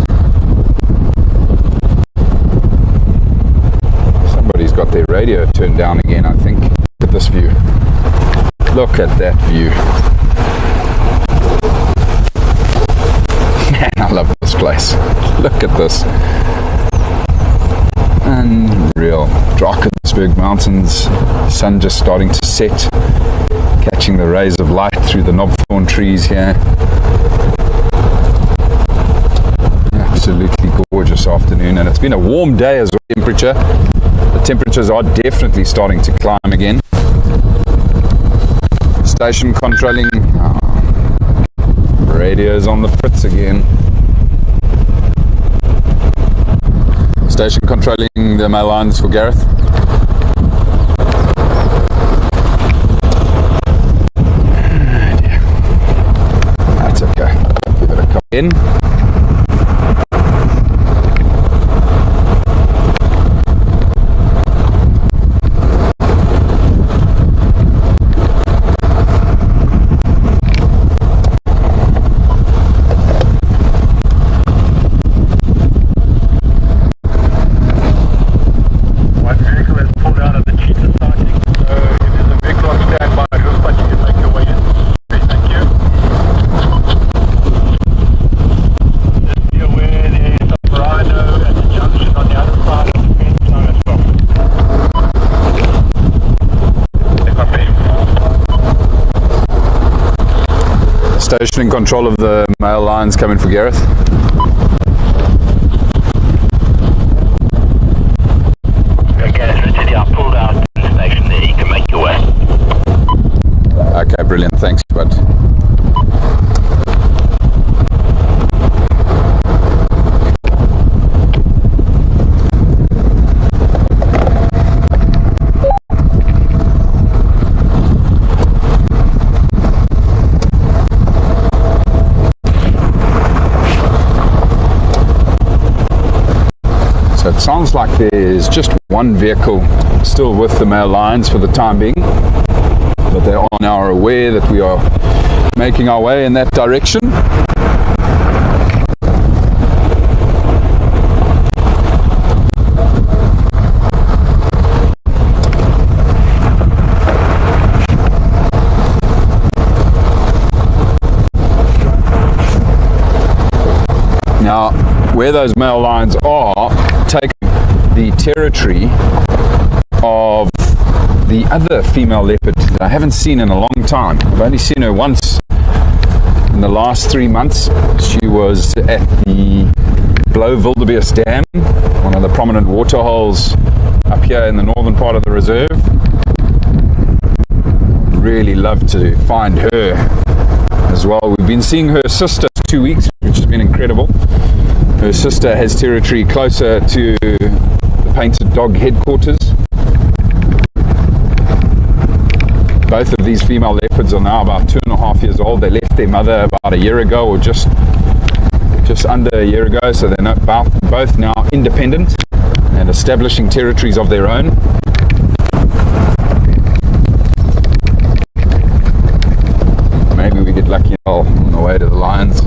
Somebody's got their radio turned down again, I think. Look at this view. Look at that view. Man, I love this place. Look at this. Unreal. Drakensberg Mountains. Sun just starting to set. Catching the rays of light through the knobthorn trees here. Absolutely gorgeous afternoon, and it's been a warm day as well. The temperatures are definitely starting to climb again. Station controlling. Radio's on the fritz again. Station controlling the male lions for Gareth. That's okay. Give it a couple in. Station in control of the male lions coming for Gareth. Gareth, I pulled out in the station there, you can make your way. Okay, brilliant, thanks bud. It sounds like there's just one vehicle still with the male lions for the time being, but they are now aware that we are making our way in that direction. Now, where those male lions are taking the territory of the other female leopard that I haven't seen in a long time. I've only seen her once in the last 3 months. She was at the Lowveld of South Africa Dam, one of the prominent water holes up here in the northern part of the reserve. Really love to find her as well. We've been seeing her sister 2 weeks, which has been incredible. Her sister has territory closer to the Painted Dog headquarters. Both of these female leopards are now about 2.5 years old. They left their mother about a year ago, or just under a year ago, so they're both now independent and establishing territories of their own. Maybe we get lucky on the way to the lions.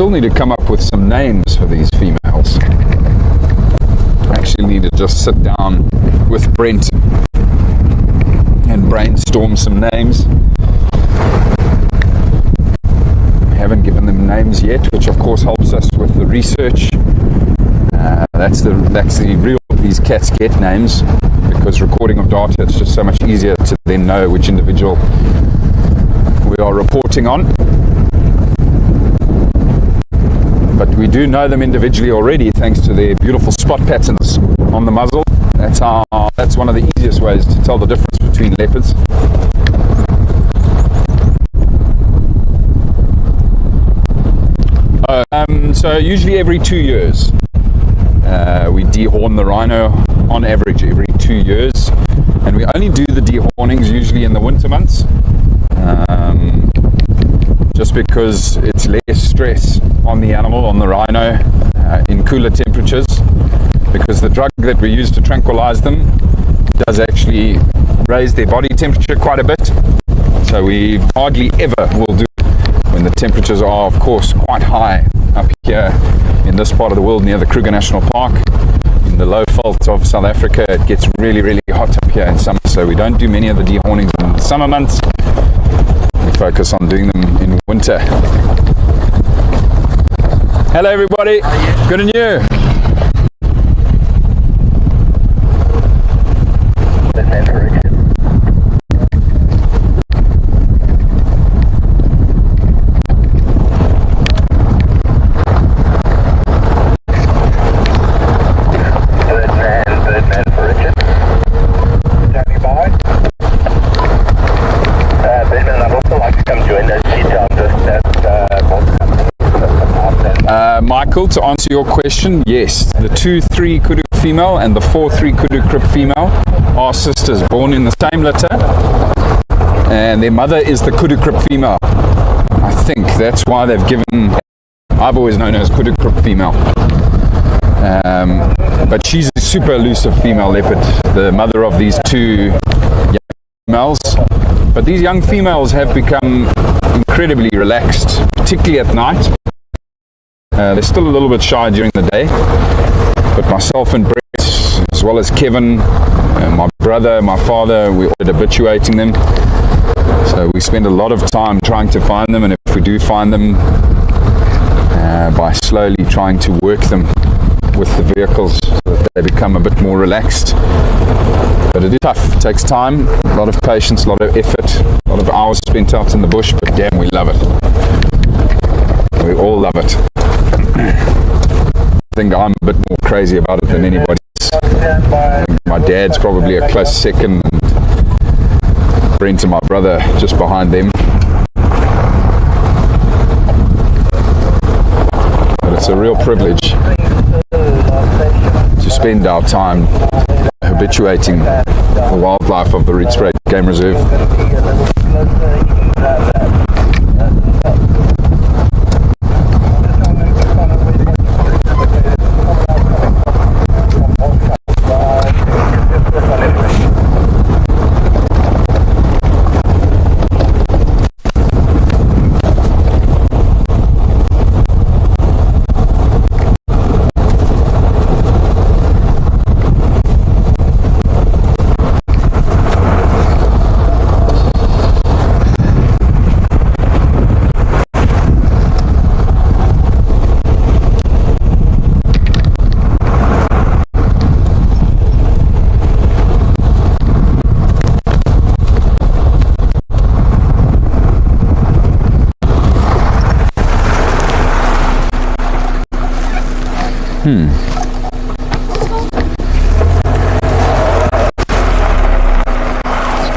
still need to come up with some names for these females. I actually need to just sit down with Brent and brainstorm some names. We haven't given them names yet, which of course helps us with the research. That's the real these cats get names, because recording of data, it's just so much easier to then know which individual we are reporting on. But we do know them individually already thanks to their beautiful spot patterns on the muzzle. That's one of the easiest ways to tell the difference between leopards. So usually every 2 years we dehorn the rhino, on average every 2 years, and we only do the dehornings usually in the winter months, just because it's less stress on the animal, on the rhino, in cooler temperatures, because the drug that we use to tranquilize them does actually raise their body temperature quite a bit. So we hardly ever will do it when the temperatures are, of course, quite high up here in this part of the world near the Kruger National Park. In the Lowveld of South Africa, it gets really, really hot up here in summer, so we don't do many of the dehornings in the summer months. We focus on doing them in winter. Hello everybody, good and you? Michael, to answer your question, yes, the 2-3 kudu female and the 4-3 kudu crib female are sisters, born in the same litter, and their mother is the kudu crib female. I think that's why they've given, I've always known her as kudu crib female, but she's a super elusive female leopard, the mother of these two young females. But these young females have become incredibly relaxed, particularly at night. They're still a little bit shy during the day, but myself and Brent, as well as Kevin, my brother, my father, we're habituating them. So we spend a lot of time trying to find them, and if we do find them, by slowly trying to work them with the vehicles so that they become a bit more relaxed. But it is tough, it takes time, a lot of patience, a lot of effort, a lot of hours spent out in the bush, but damn, we love it. We all love it. I think I'm a bit more crazy about it than anybody else. I think my dad's probably a close second, and Brent and my brother just behind them. But it's a real privilege to spend our time habituating the wildlife of the Rietspruit Game Reserve.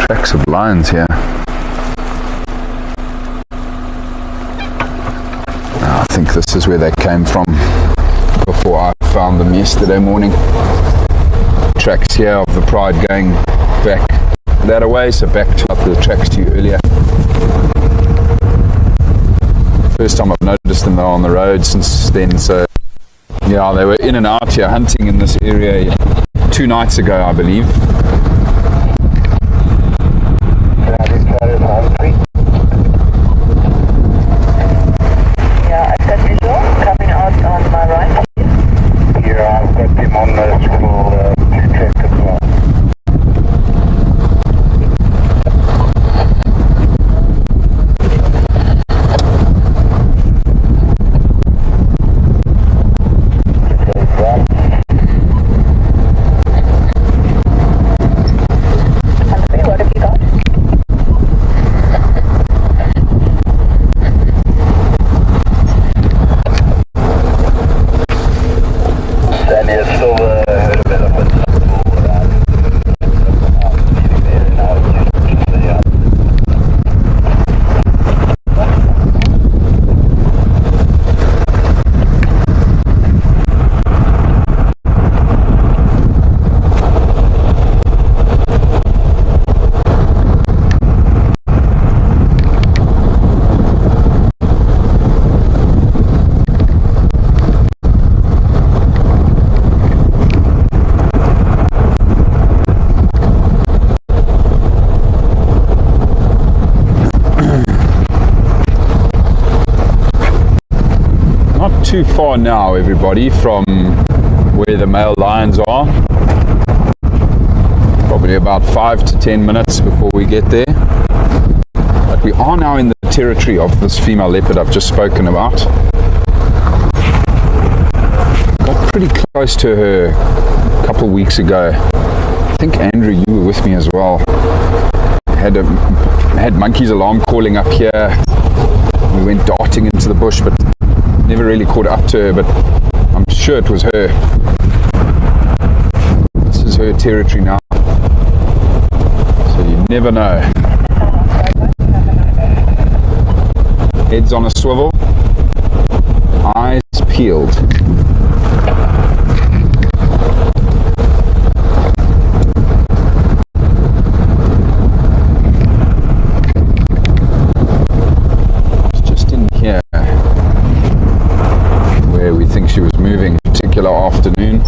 Tracks of lions here. I think this is where they came from before I found them yesterday morning. Tracks here of the pride going back that away, so back to the tracks to you earlier. First time I've noticed them though on the road since then, so yeah, they were in and out here hunting in this area 2 nights ago, I believe. Yeah, I've got visual. too far now, everybody, from where the male lions are. Probably about 5 to 10 minutes before we get there. But we are now in the territory of this female leopard I've just spoken about. Got pretty close to her a couple weeks ago. I think, Andrew, you were with me as well. Had Monkey's alarm calling up here. We went darting into the bush, but never really caught up to her, but I'm sure it was her. This is her territory now. So you never know. Heads on a swivel, eyes peeled. Where we think she was moving, particular afternoon.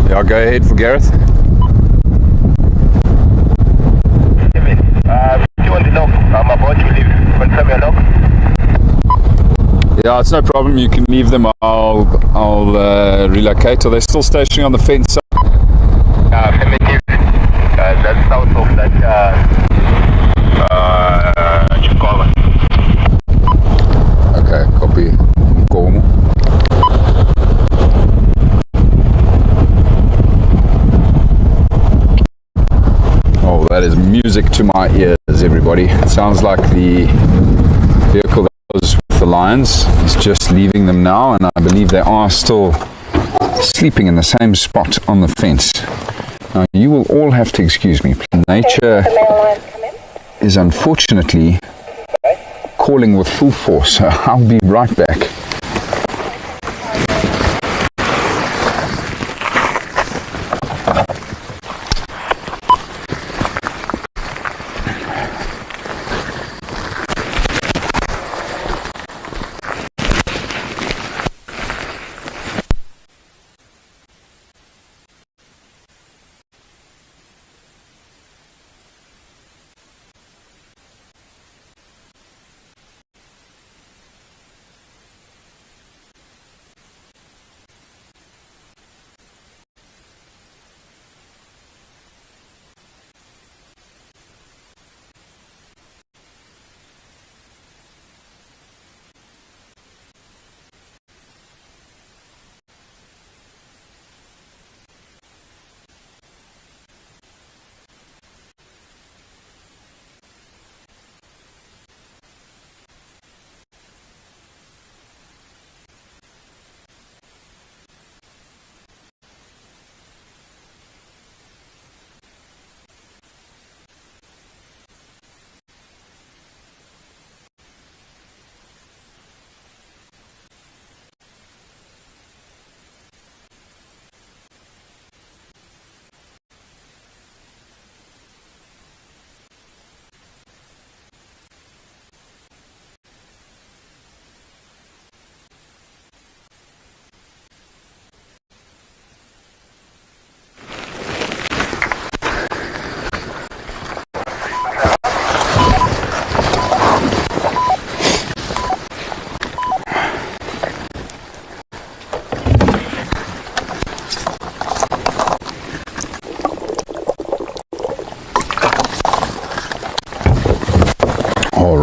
Yeah, I'll go ahead for Gareth. Yeah, it's no problem. You can leave them. I'll relocate. Are they still stationing on the fence? Affirmative. That's south of that Chicago. Okay, copy. Como. Oh, that is music to my ears, everybody. It sounds like the vehicle that was with the lions is just leaving them now, and I believe they are still sleeping in the same spot on the fence. Now, you will all have to excuse me. Nature is unfortunately calling with full force, so I'll be right back.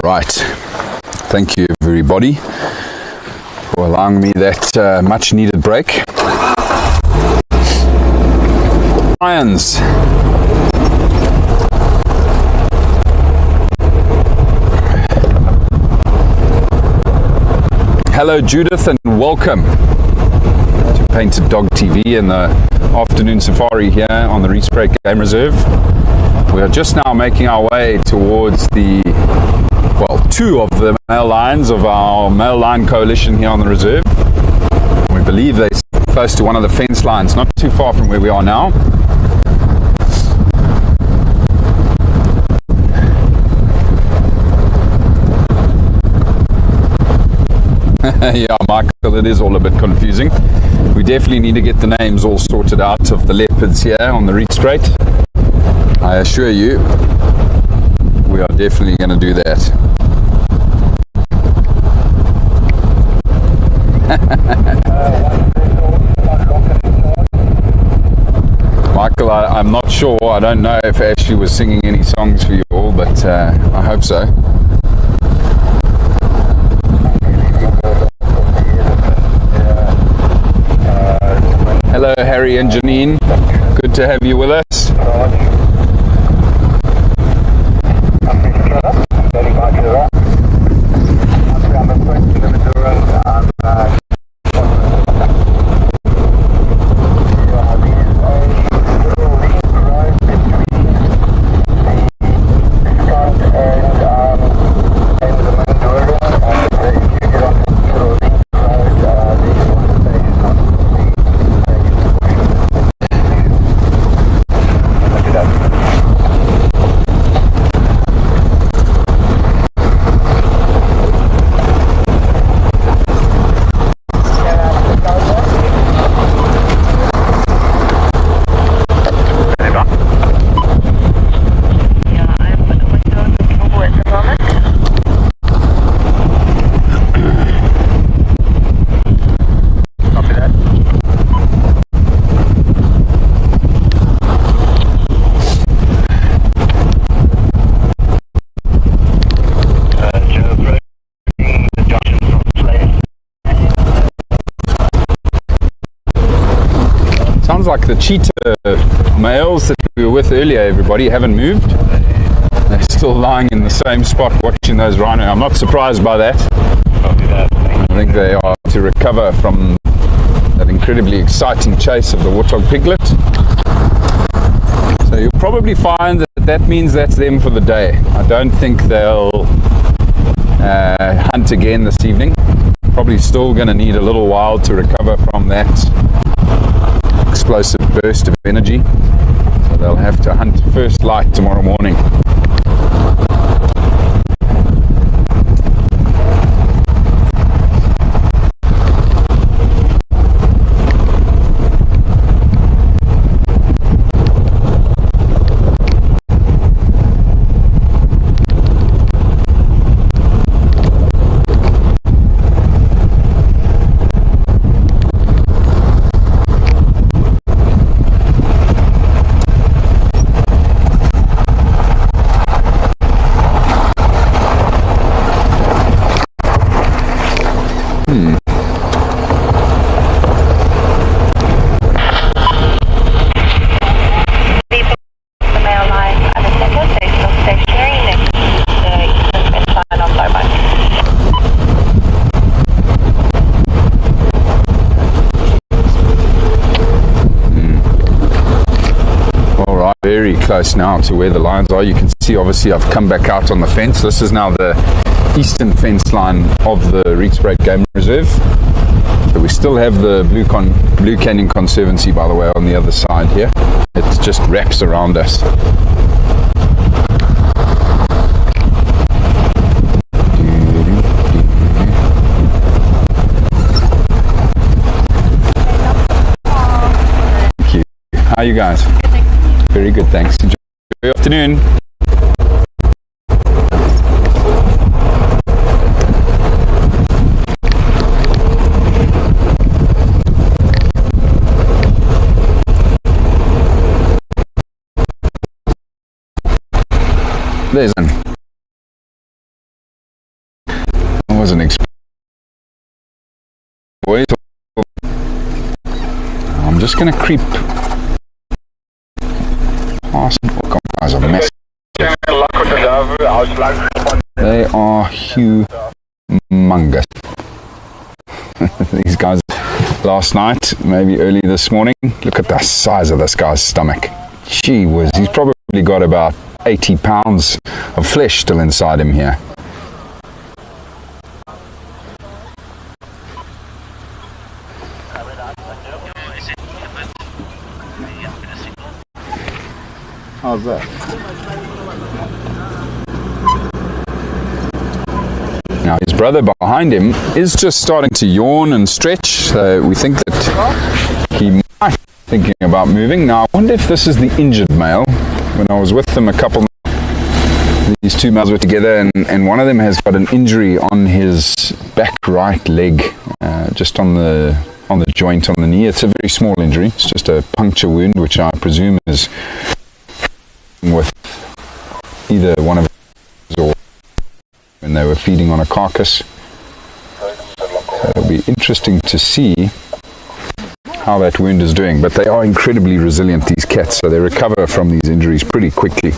Right, thank you everybody for allowing me that much needed break. Lions. Hello Judith and welcome to Painted Dog TV in the afternoon safari here on the Rietspruit Game Reserve. We are just now making our way towards the two of the male lions of our male lion coalition here on the reserve. We believe they're close to one of the fence lines, not too far from where we are now. Yeah, Michael, it is all a bit confusing. We definitely need to get the names all sorted out of the leopards here on the Rietspruit. I assure you, we are definitely going to do that. Michael, I'm not sure. I don't know if Ashley was singing any songs for you all, but I hope so. Hello, Harry and Janine. Good to have you with us. Sounds like the cheetah males that we were with earlier, everybody, haven't moved. They're still lying in the same spot watching those rhino. I'm not surprised by that. I think they are to recover from that incredibly exciting chase of the warthog piglet. So you'll probably find that that means that's them for the day. I don't think they'll hunt again this evening. Probably still going to need a little while to recover from that explosive burst of energy. So they'll have to hunt first light tomorrow morning. Very close now to where the lions are. You can see obviously I've come back out on the fence. This is now the eastern fence line of the Rietspruit Game Reserve. But we still have the Blue Canyon Conservancy, by the way, on the other side here. It just wraps around us. Thank you. How are you guys? Very good, thanks. Enjoy your afternoon. There's one. I wasn't expecting. I'm just going to creep past. Oh, guys are massive. They are humongous. These guys, last night, maybe early this morning, look at the size of this guy's stomach. Gee whiz, he's probably got about 80 pounds of flesh still inside him here. How's that? Now his brother behind him is just starting to yawn and stretch, so we think that he might be thinking about moving. Now I wonder if this is the injured male. When I was with them a couple, these two males were together, and one of them has got an injury on his back right leg, just on the joint on the knee. It's a very small injury. It's just a puncture wound, which I presume is with either one of his or when they were feeding on a carcass. So it'll be interesting to see how that wound is doing, but they are incredibly resilient, these cats, so they recover from these injuries pretty quickly.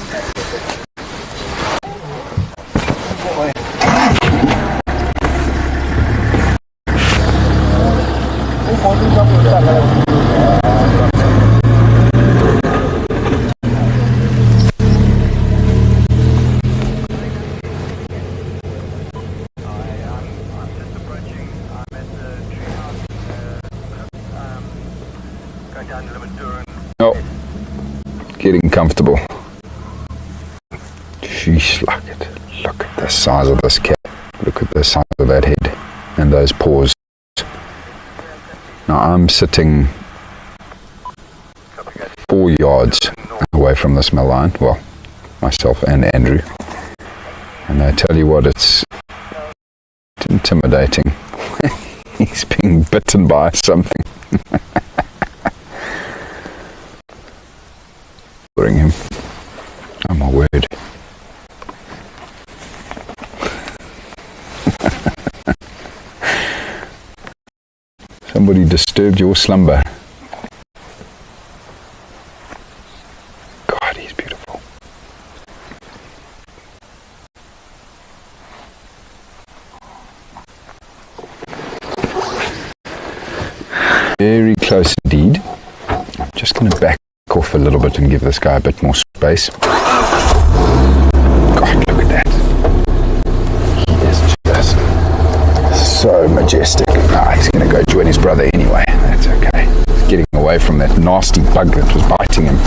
Oh, getting comfortable. Sheesh, look at the size of this cat. Look at the size of that head and those paws. Now I'm sitting 4 yards away from this male lion, well, myself and Andrew, and I tell you what, it's intimidating. He's being bitten by something. Him. Oh my word. Somebody disturbed your slumber. God, he's beautiful. Very close indeed. I'm just going to back off a little bit and give this guy a bit more space. God, look at that. He is just so majestic. He's going to go join his brother anyway. That's okay. He's getting away from that nasty bug that was biting him.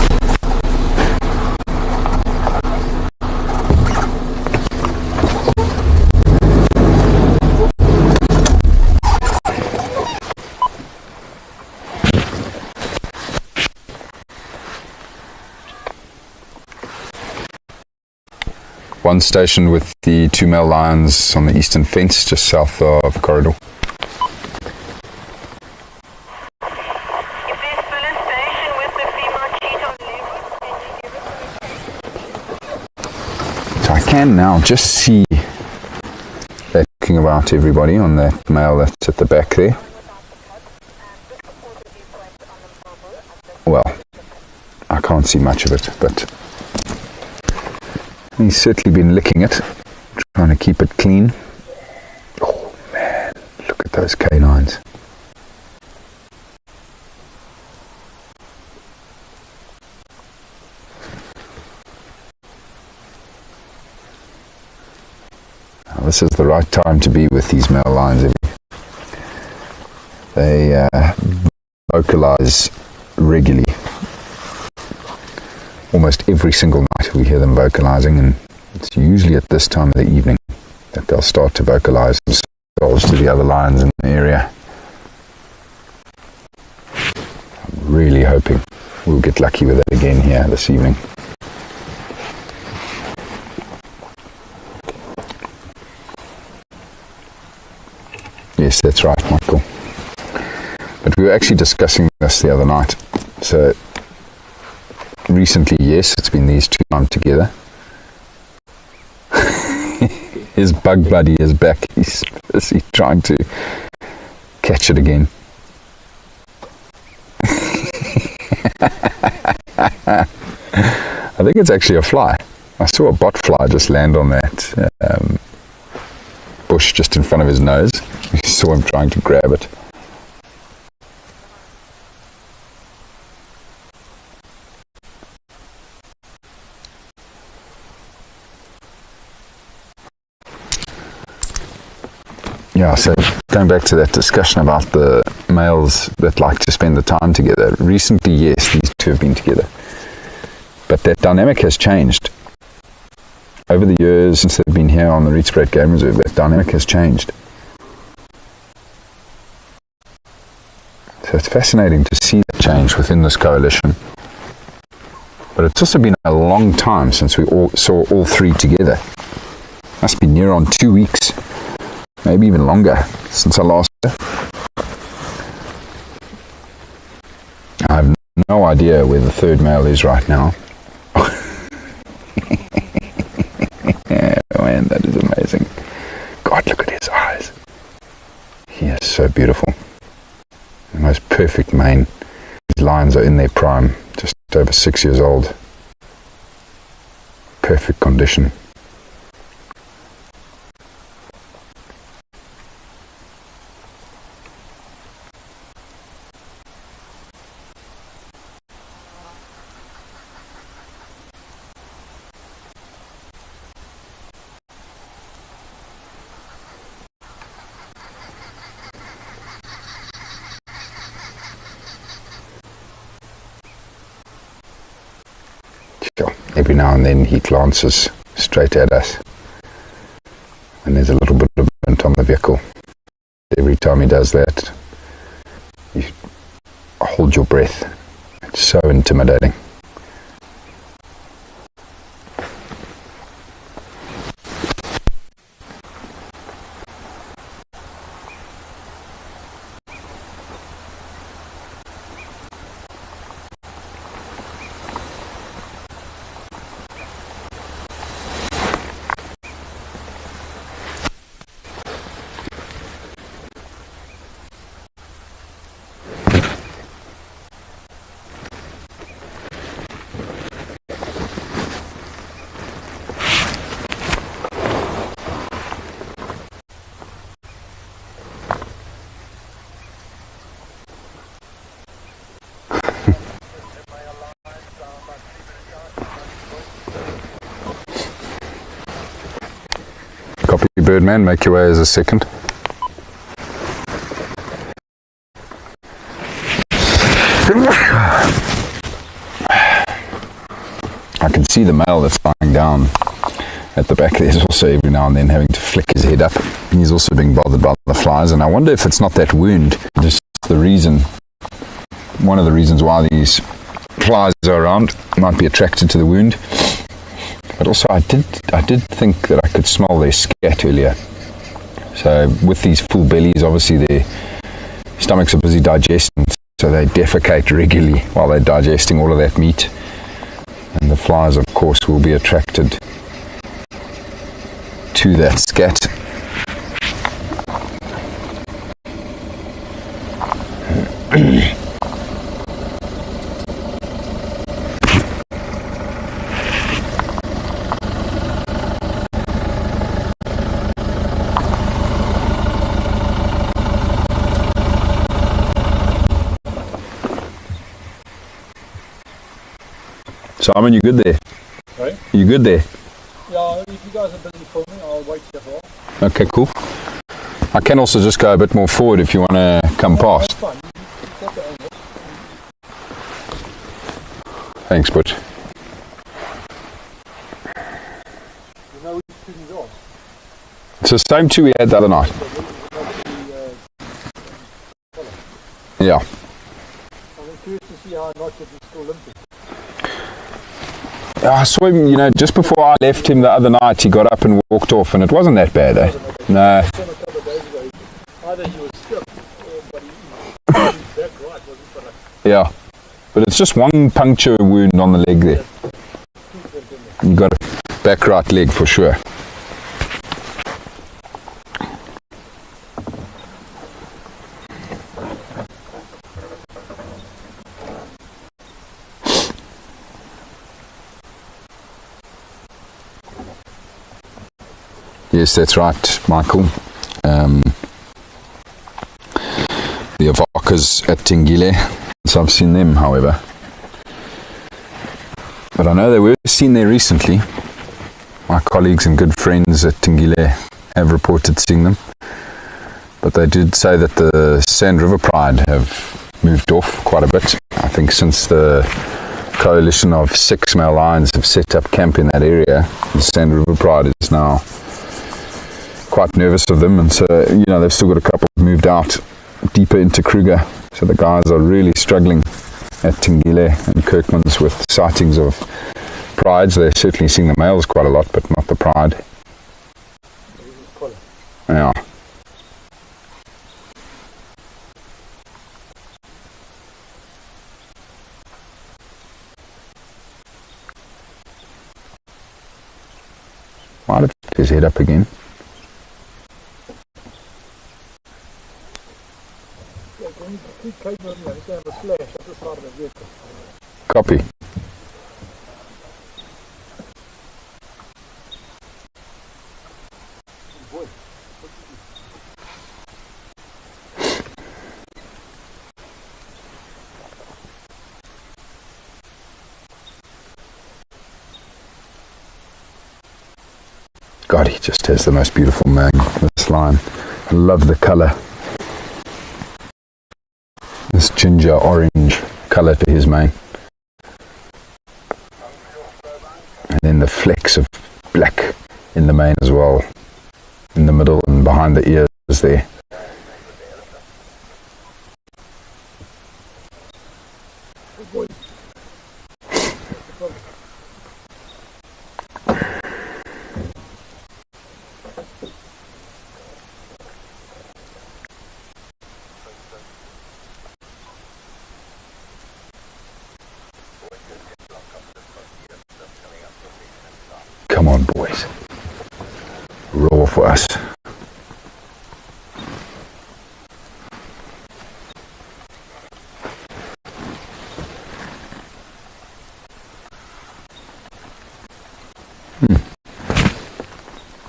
One station with the 2 male lions on the eastern fence, just south of the corridor. If there's still a station with the female cheetah on So I can now just see they're talking about everybody on that male that's at the back there. Well, I can't see much of it, but he's certainly been licking it, trying to keep it clean. Oh man, look at those canines. Now, this is the right time to be with these male lions. They vocalize regularly. Almost every single night we hear them vocalizing, and it's usually at this time of the evening that they'll start to vocalize themselves to the other lions in the area. I'm really hoping we'll get lucky with it again here this evening. Yes, that's right, Michael. But we were actually discussing this the other night. So recently, yes, it's been these 2 times together. His bug buddy is back. He's busy trying to catch it again. I think it's actually a fly. I saw a bot fly just land on that bush just in front of his nose. We saw him trying to grab it. Yeah, so going back to that discussion about the males that like to spend the time together. Recently, yes, these 2 have been together. But that dynamic has changed. over the years since they've been here on the Rietspruit Game Reserve, that dynamic has changed. So it's fascinating to see that change within this coalition. But it's also been a long time since we saw all three together. Must be near on 2 weeks, maybe even longer, since I last saw. I have no idea where the third male is right now. Yeah, man, that is amazing. God, look at his eyes. He is so beautiful. The most perfect mane. His lines are in their prime, just over 6 years old. Perfect condition. Every now and then he glances straight at us, and there's a little bit of Brent on the vehicle. Every time he does that, you hold your breath. It's so intimidating. Copy, Birdman, make your way as a second. I can see the male that's lying down at the back. There's also every now and then having to flick his head up. And he's also being bothered by the flies, and I wonder if it's not that wound, just the reason, one of the reasons why these flies are around, might be attracted to the wound. But also I did think that I could smell their scat earlier. So with these full bellies, obviously their stomachs are busy digesting, so they defecate regularly while they're digesting all of that meat. And the flies, of course, will be attracted to that scat. Simon, you good there? Sorry? You good there? Yeah, if you guys are busy filming, I'll wait here for a while. Okay, cool. I can also just go a bit more forward if you want to come past. That's fine. You've got the angle. Thanks, Butch. You know which two these are? It's the same two we had the other night. Yeah. I'm curious to see how I knocked it in still limping. I saw him, you know, just before I left him the other night, he got up and walked off, and it wasn't that bad, eh? No. I saw him a couple of days ago. Either he was stiff, but he was back right, wasn't it? Like, Yeah. But it's just one puncture wound on the leg there. You got a back right leg for sure. Yes, that's right, Michael. The Avakas at Tingile. So I've seen them, however. But I know they were seen there recently. My colleagues and good friends at Tingile have reported seeing them. But they did say that the Sand River Pride have moved off quite a bit. I think since the coalition of 6 male lions have set up camp in that area. The Sand River Pride is now quite nervous of them, and so, you know, they've still got a couple moved out deeper into Kruger. So the guys are really struggling at Tingile and Kirkman's with sightings of prides. They're certainly seeing the males quite a lot, but not the pride. Yeah. Might have put his head up again. Copy. God, he just has the most beautiful mane, this lion. I love the colour. This ginger orange colour to his mane. And then the flecks of black in the mane as well. In the middle and behind the ears there. Come on, boys. Roar for us.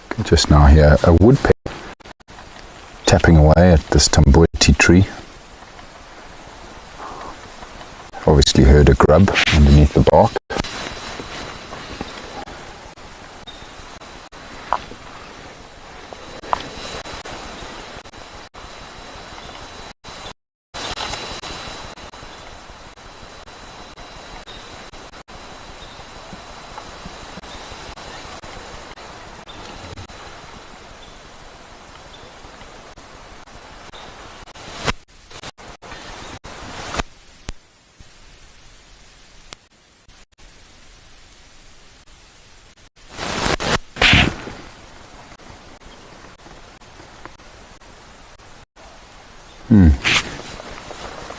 Can just now hear a woodpecker tapping away at this tamboiti tree. Obviously heard a grub underneath the bark.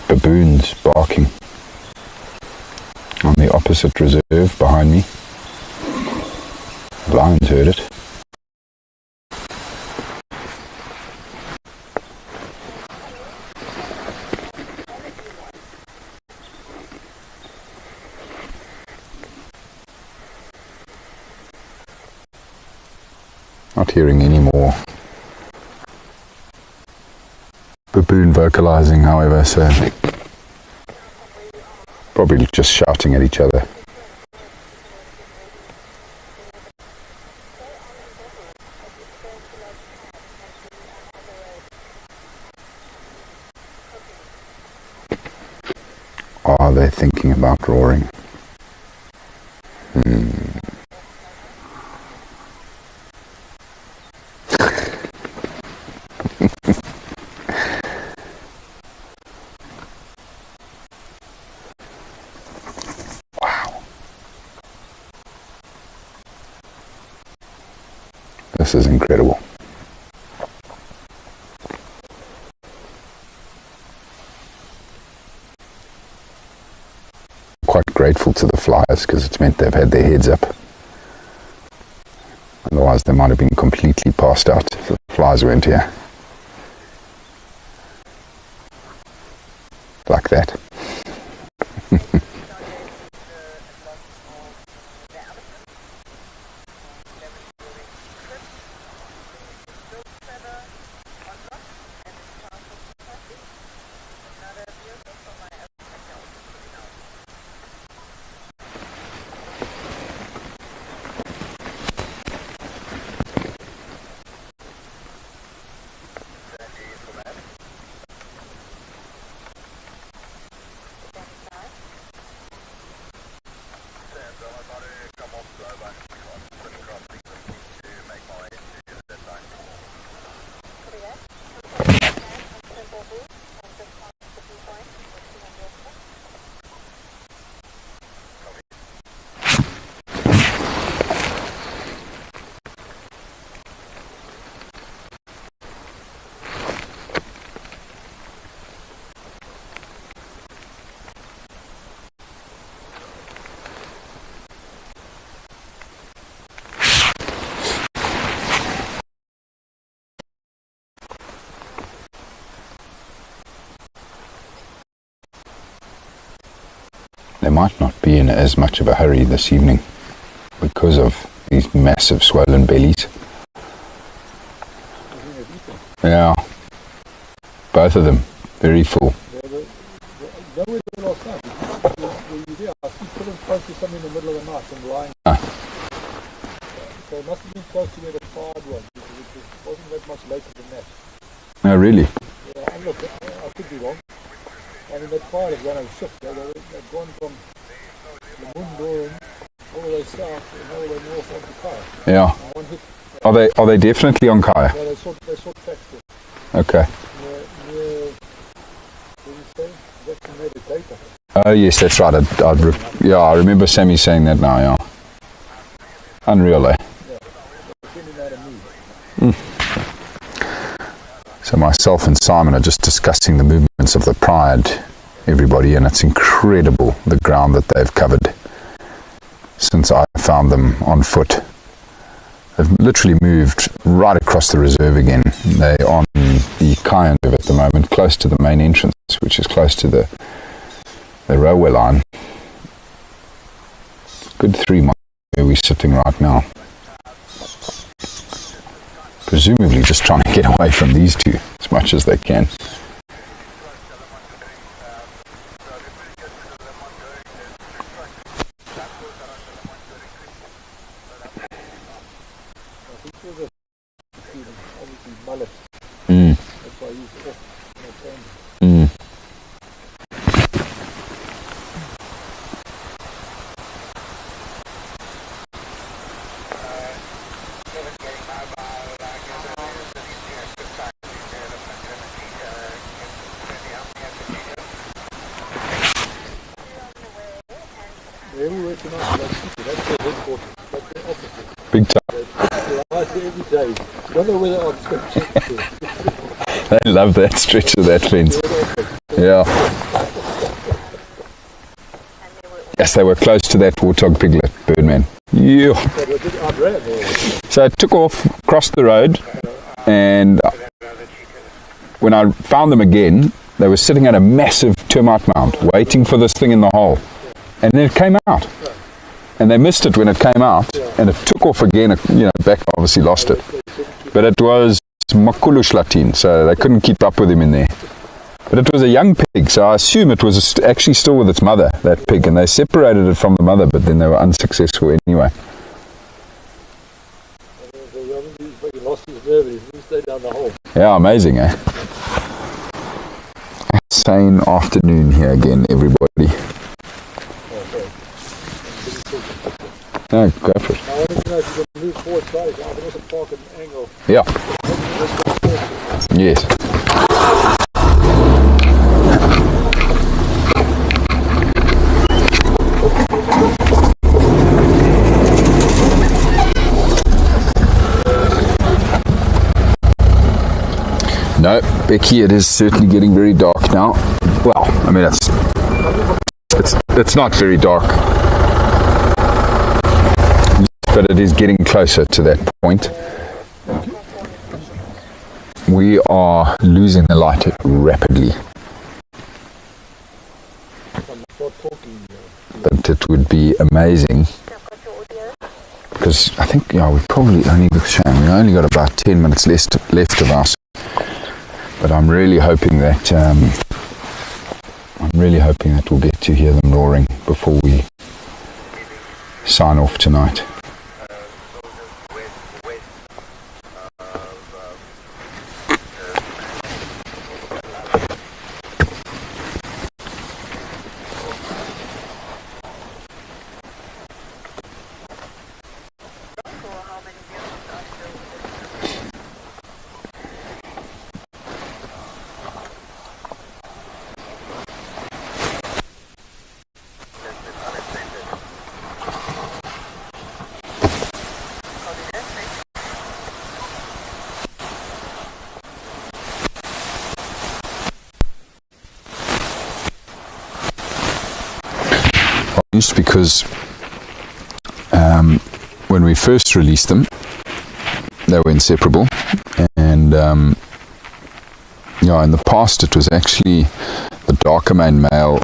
Baboons barking on the opposite reserve behind me. The lions heard it. Not hearing any more baboon vocalizing, however, so probably just shouting at each other. Are they thinking about roaring? This is incredible. Quite grateful to the flyers because it's meant they've had their heads up. Otherwise they might have been completely passed out if the flies weren't here. Like that. might not be in as much of a hurry this evening because of these massive swollen bellies. Yeah, both of them very full. Something in the middle of the night and lying. So it must have been close to where the fire was, because it wasn't that much later than that. Oh, really? Yeah, and look, I could be wrong. I mean, that fire has gone on shift. They've gone from the Mundoring all the way south and all the way north onto Kaya. Yeah. One hit. Are they definitely on Kaya? Yeah, they sort tracks there. Okay. Near, what do you say? That's the meditator. Oh yes, that's right. I remember Sammy saying that now. Yeah. Unreal, eh? So myself and Simon are just discussing the movements of the pride, everybody, and it's incredible the ground that they've covered since I found them on foot. They've literally moved right across the reserve again. They're on the Kaya Reserve at the moment, close to the main entrance, which is close to the railway line. Good 3 miles where we're sitting right now. Presumably just trying to get away from these two as much as they can. Big time. They love that stretch of that fence. Yeah. Yes, they were close to that warthog piglet, Birdman. Yeah. So I took off, crossed the road, and when I found them again, they were sitting at a massive termite mound, waiting for this thing in the hole. And then it came out. And they missed it when it came out, and it took off again, back obviously lost it. But it was Makulu Shlatin, so they couldn't keep up with him in there. But it was a young pig, so I assume it was actually still with its mother, that pig, and they separated it from the mother, but then they were unsuccessful anyway. Yeah, amazing, eh? Sane afternoon here again, everybody. No, go for it. I wanted to know if you can move forward slightly. I can also park at an angle. Yeah. Yes. No, Becky, it is certainly getting very dark now. Well, I mean, it's not very dark. But it is getting closer to that point. We are losing the light rapidly. But it would be amazing, because I think we only got about 10 minutes left of us. But I'm really hoping that we'll get to hear them roaring before we sign off tonight. Because when we first released them, they were inseparable, and in the past it was actually the darker mane male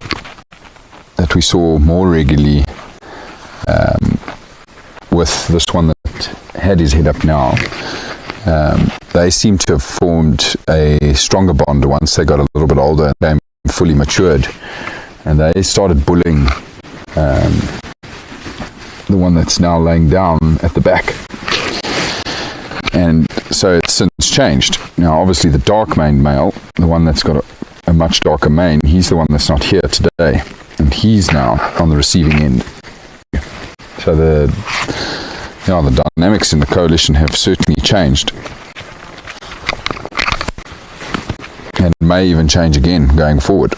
that we saw more regularly with this one that had his head up now, they seem to have formed a stronger bond once they got a little bit older and became fully matured, and they started bullying the one that's now laying down at the back. And so it's since changed. Now obviously the dark maned male, the one that's got a much darker mane, he's the one that's not here today, and he's now on the receiving end. So the dynamics in the coalition have certainly changed, and may even change again going forward.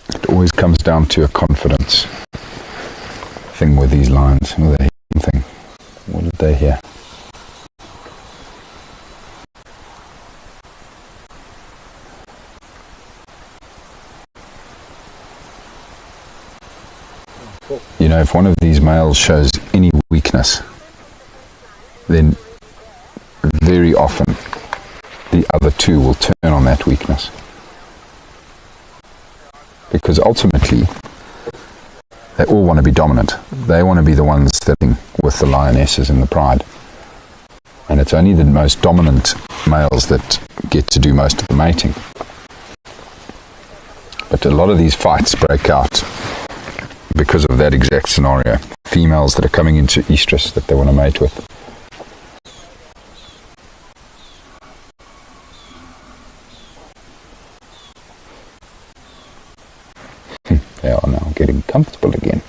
It always comes down to a confidence thing with these lions, with the hearing thing. What did they hear? You know, if one of these males shows any weakness, then very often the other two will turn on that weakness. Because ultimately, they all want to be dominant. They want to be the ones sitting with the lionesses in the pride. And it's only the most dominant males that get to do most of the mating. But a lot of these fights break out because of that exact scenario. Females that are coming into estrus that they want to mate with. They are now getting comfortable again.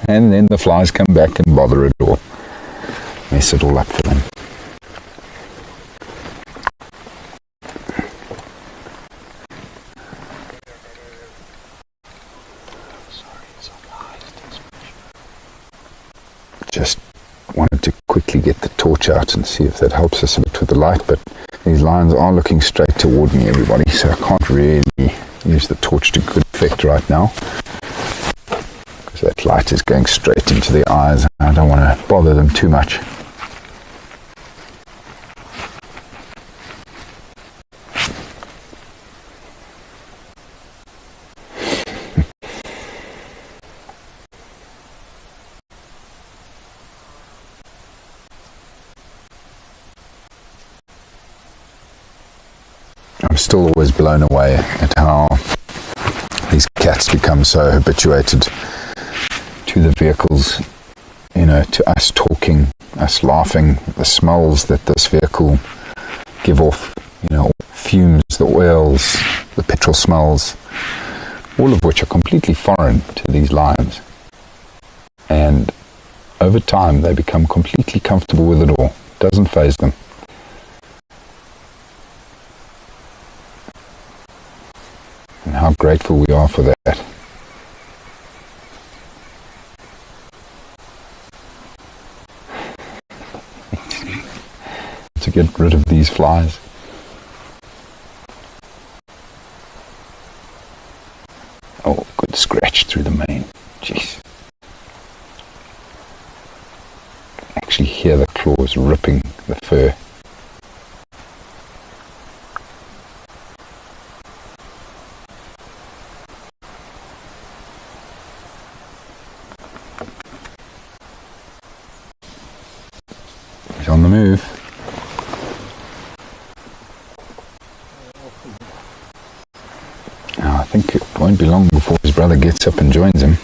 And then the flies come back and bother it or mess it all up for them. Just wanted to quickly get the torch out and see if that helps us a bit with the light, but these lions are looking straight toward me, everybody, so I can't really use the torch to good effect right now, because that light is going straight into their eyes. I don't want to bother them too much. I'm still always blown away at how these cats become so habituated to the vehicles, you know, to us talking, us laughing, the smells that this vehicle give off, you know, fumes, the oils, the petrol smells, all of which are completely foreign to these lions. And over time they become completely comfortable with it all. It doesn't faze them. And how grateful we are for that. To get rid of these flies. Oh, good scratch through the mane. Jeez. Actually hear the claws ripping the fur. He's on the move. Now, I think it won't be long before his brother gets up and joins him.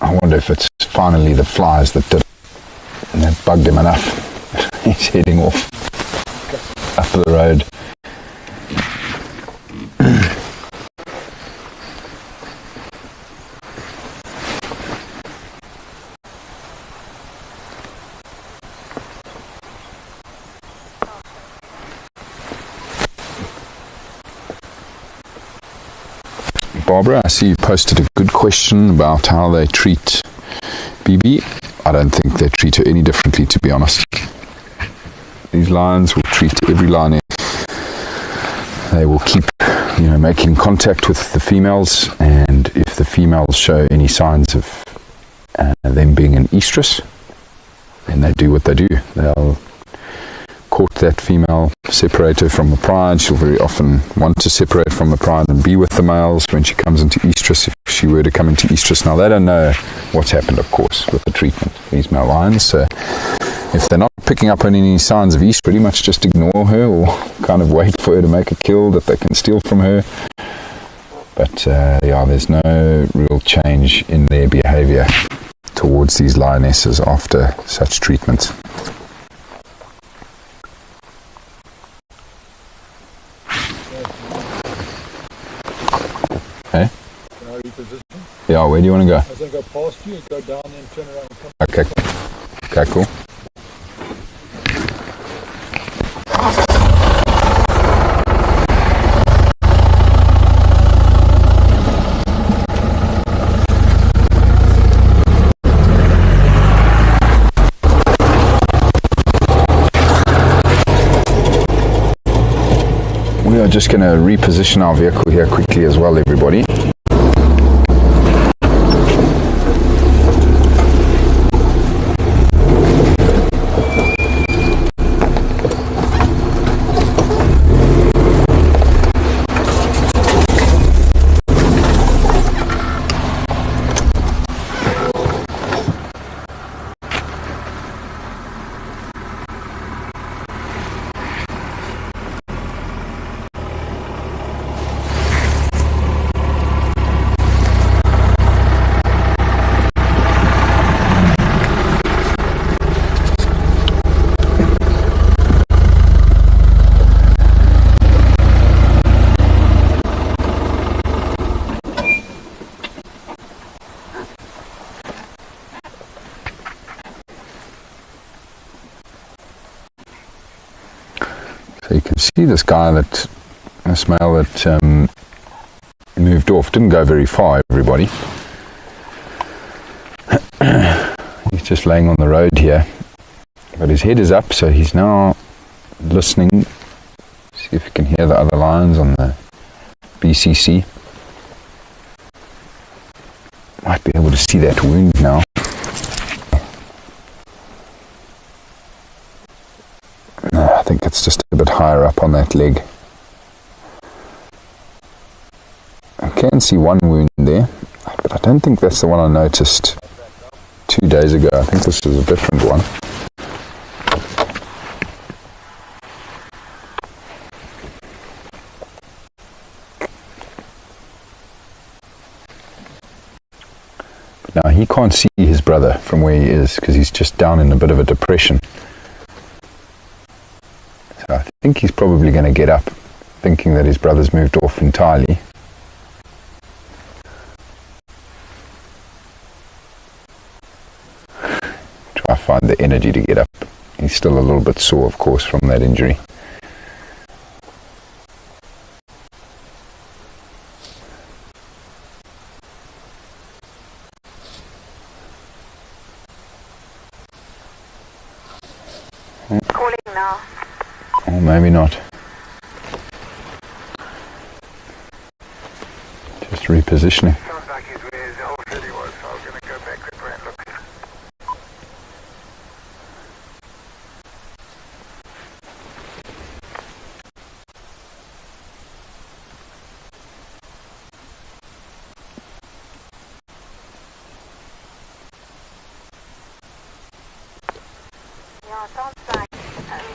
I wonder if it's finally the flies that did it, and they've bugged him enough. He's heading off up the road. Barbara, I see you posted a good question about how they treat BB. I don't think they treat her any differently, to be honest. These lions will treat every lioness. They will keep making contact with the females, and if the females show any signs of them being an estrus, then they do what they do. They'll court that female, separate her from the pride. She'll very often want to separate from the pride and be with the males when she comes into estrus, if she were to come into estrus. Now, they don't know what's happened, of course, with the treatment, these male lions, so if they're not picking up on any signs of estrus, pretty much just ignore her or kind of wait for her to make a kill that they can steal from her. But there's no real change in their behavior towards these lionesses after such treatment. Hey? Can I reposition? Yeah, where do you want to go? I think I'll past you and go down and turn around and come Okay. Okay, cool. We are just going to reposition our vehicle here quickly as well, everybody. So you can see this male that moved off, didn't go very far, everybody. He's just laying on the road here, but his head is up, so he's now listening. See if you can hear the other lions on the BCC. Might be able to see that wound now. I think it's just a bit higher up on that leg. I can see one wound there, but I don't think that's the one I noticed 2 days ago. I think this is a different one. But now he can't see his brother from where he is because he's just down in a bit of a depression. So I think he's probably going to get up, thinking that his brother's moved off entirely. Try to find the energy to get up. He's still a little bit sore, of course, from that injury. Calling now. Or maybe not. Just repositioning. Sounds like he's where his whole city was, so I'm going to go back there and look. Yeah, sounds like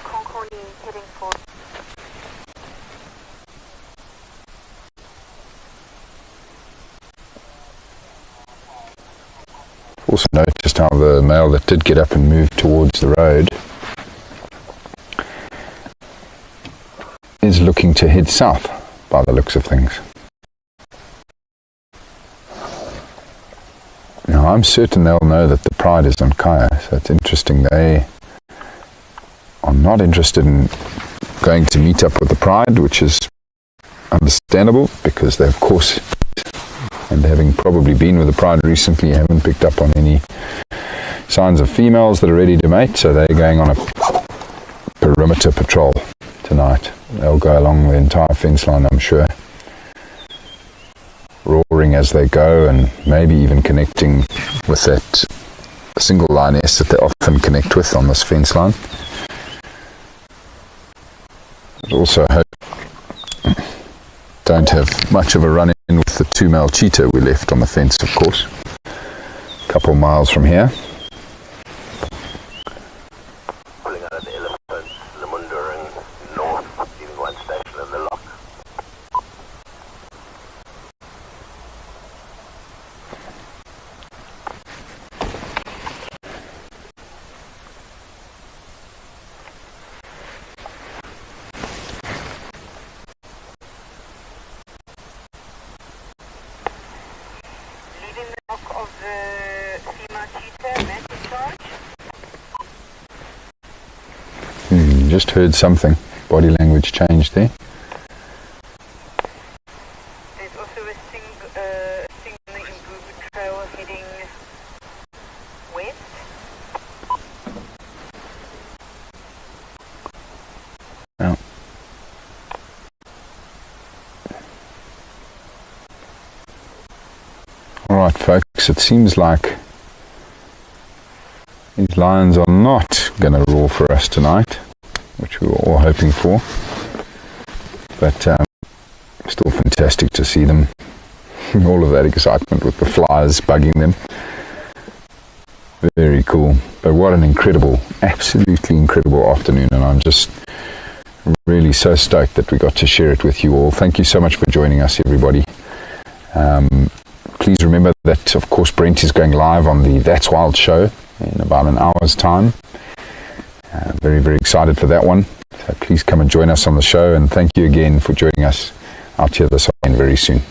Concordia heading for. Also noticed how the male that did get up and move towards the road is looking to head south by the looks of things. Now I'm certain they'll know that the pride is on Kaya, so it's interesting. They are not interested in going to meet up with the pride, which is understandable because they, of course, and having probably been with the pride recently, haven't picked up on any signs of females that are ready to mate, so they're going on a perimeter patrol tonight. They'll go along the entire fence line, I'm sure. exploring as they go, and maybe even connecting with that single line S that they often connect with on this fence line. But also hope don't have much of a run-in with the 2 male cheetah we left on the fence, of course, a couple miles from here. Pulling out of the elephants, Lamunda and north, leaving one station in the lock. Leaving the lock of the female cheetah, message charge. Just heard something. Body language changed there. There's also a thing on the Imbubu Trail heading west. Oh. Alright folks, it seems like these lions are not going to roar for us tonight, which we were all hoping for, but still fantastic to see them. All of that excitement with the flies bugging them. Very cool. But what an incredible, absolutely incredible afternoon, and I'm just really so stoked that we got to share it with you all. Thank you so much for joining us, everybody. Please remember that, of course, Brent is going live on the That's Wild show in about an hour's time. Very, very excited for that one. So please come and join us on the show, and thank you again for joining us out here this weekend very soon.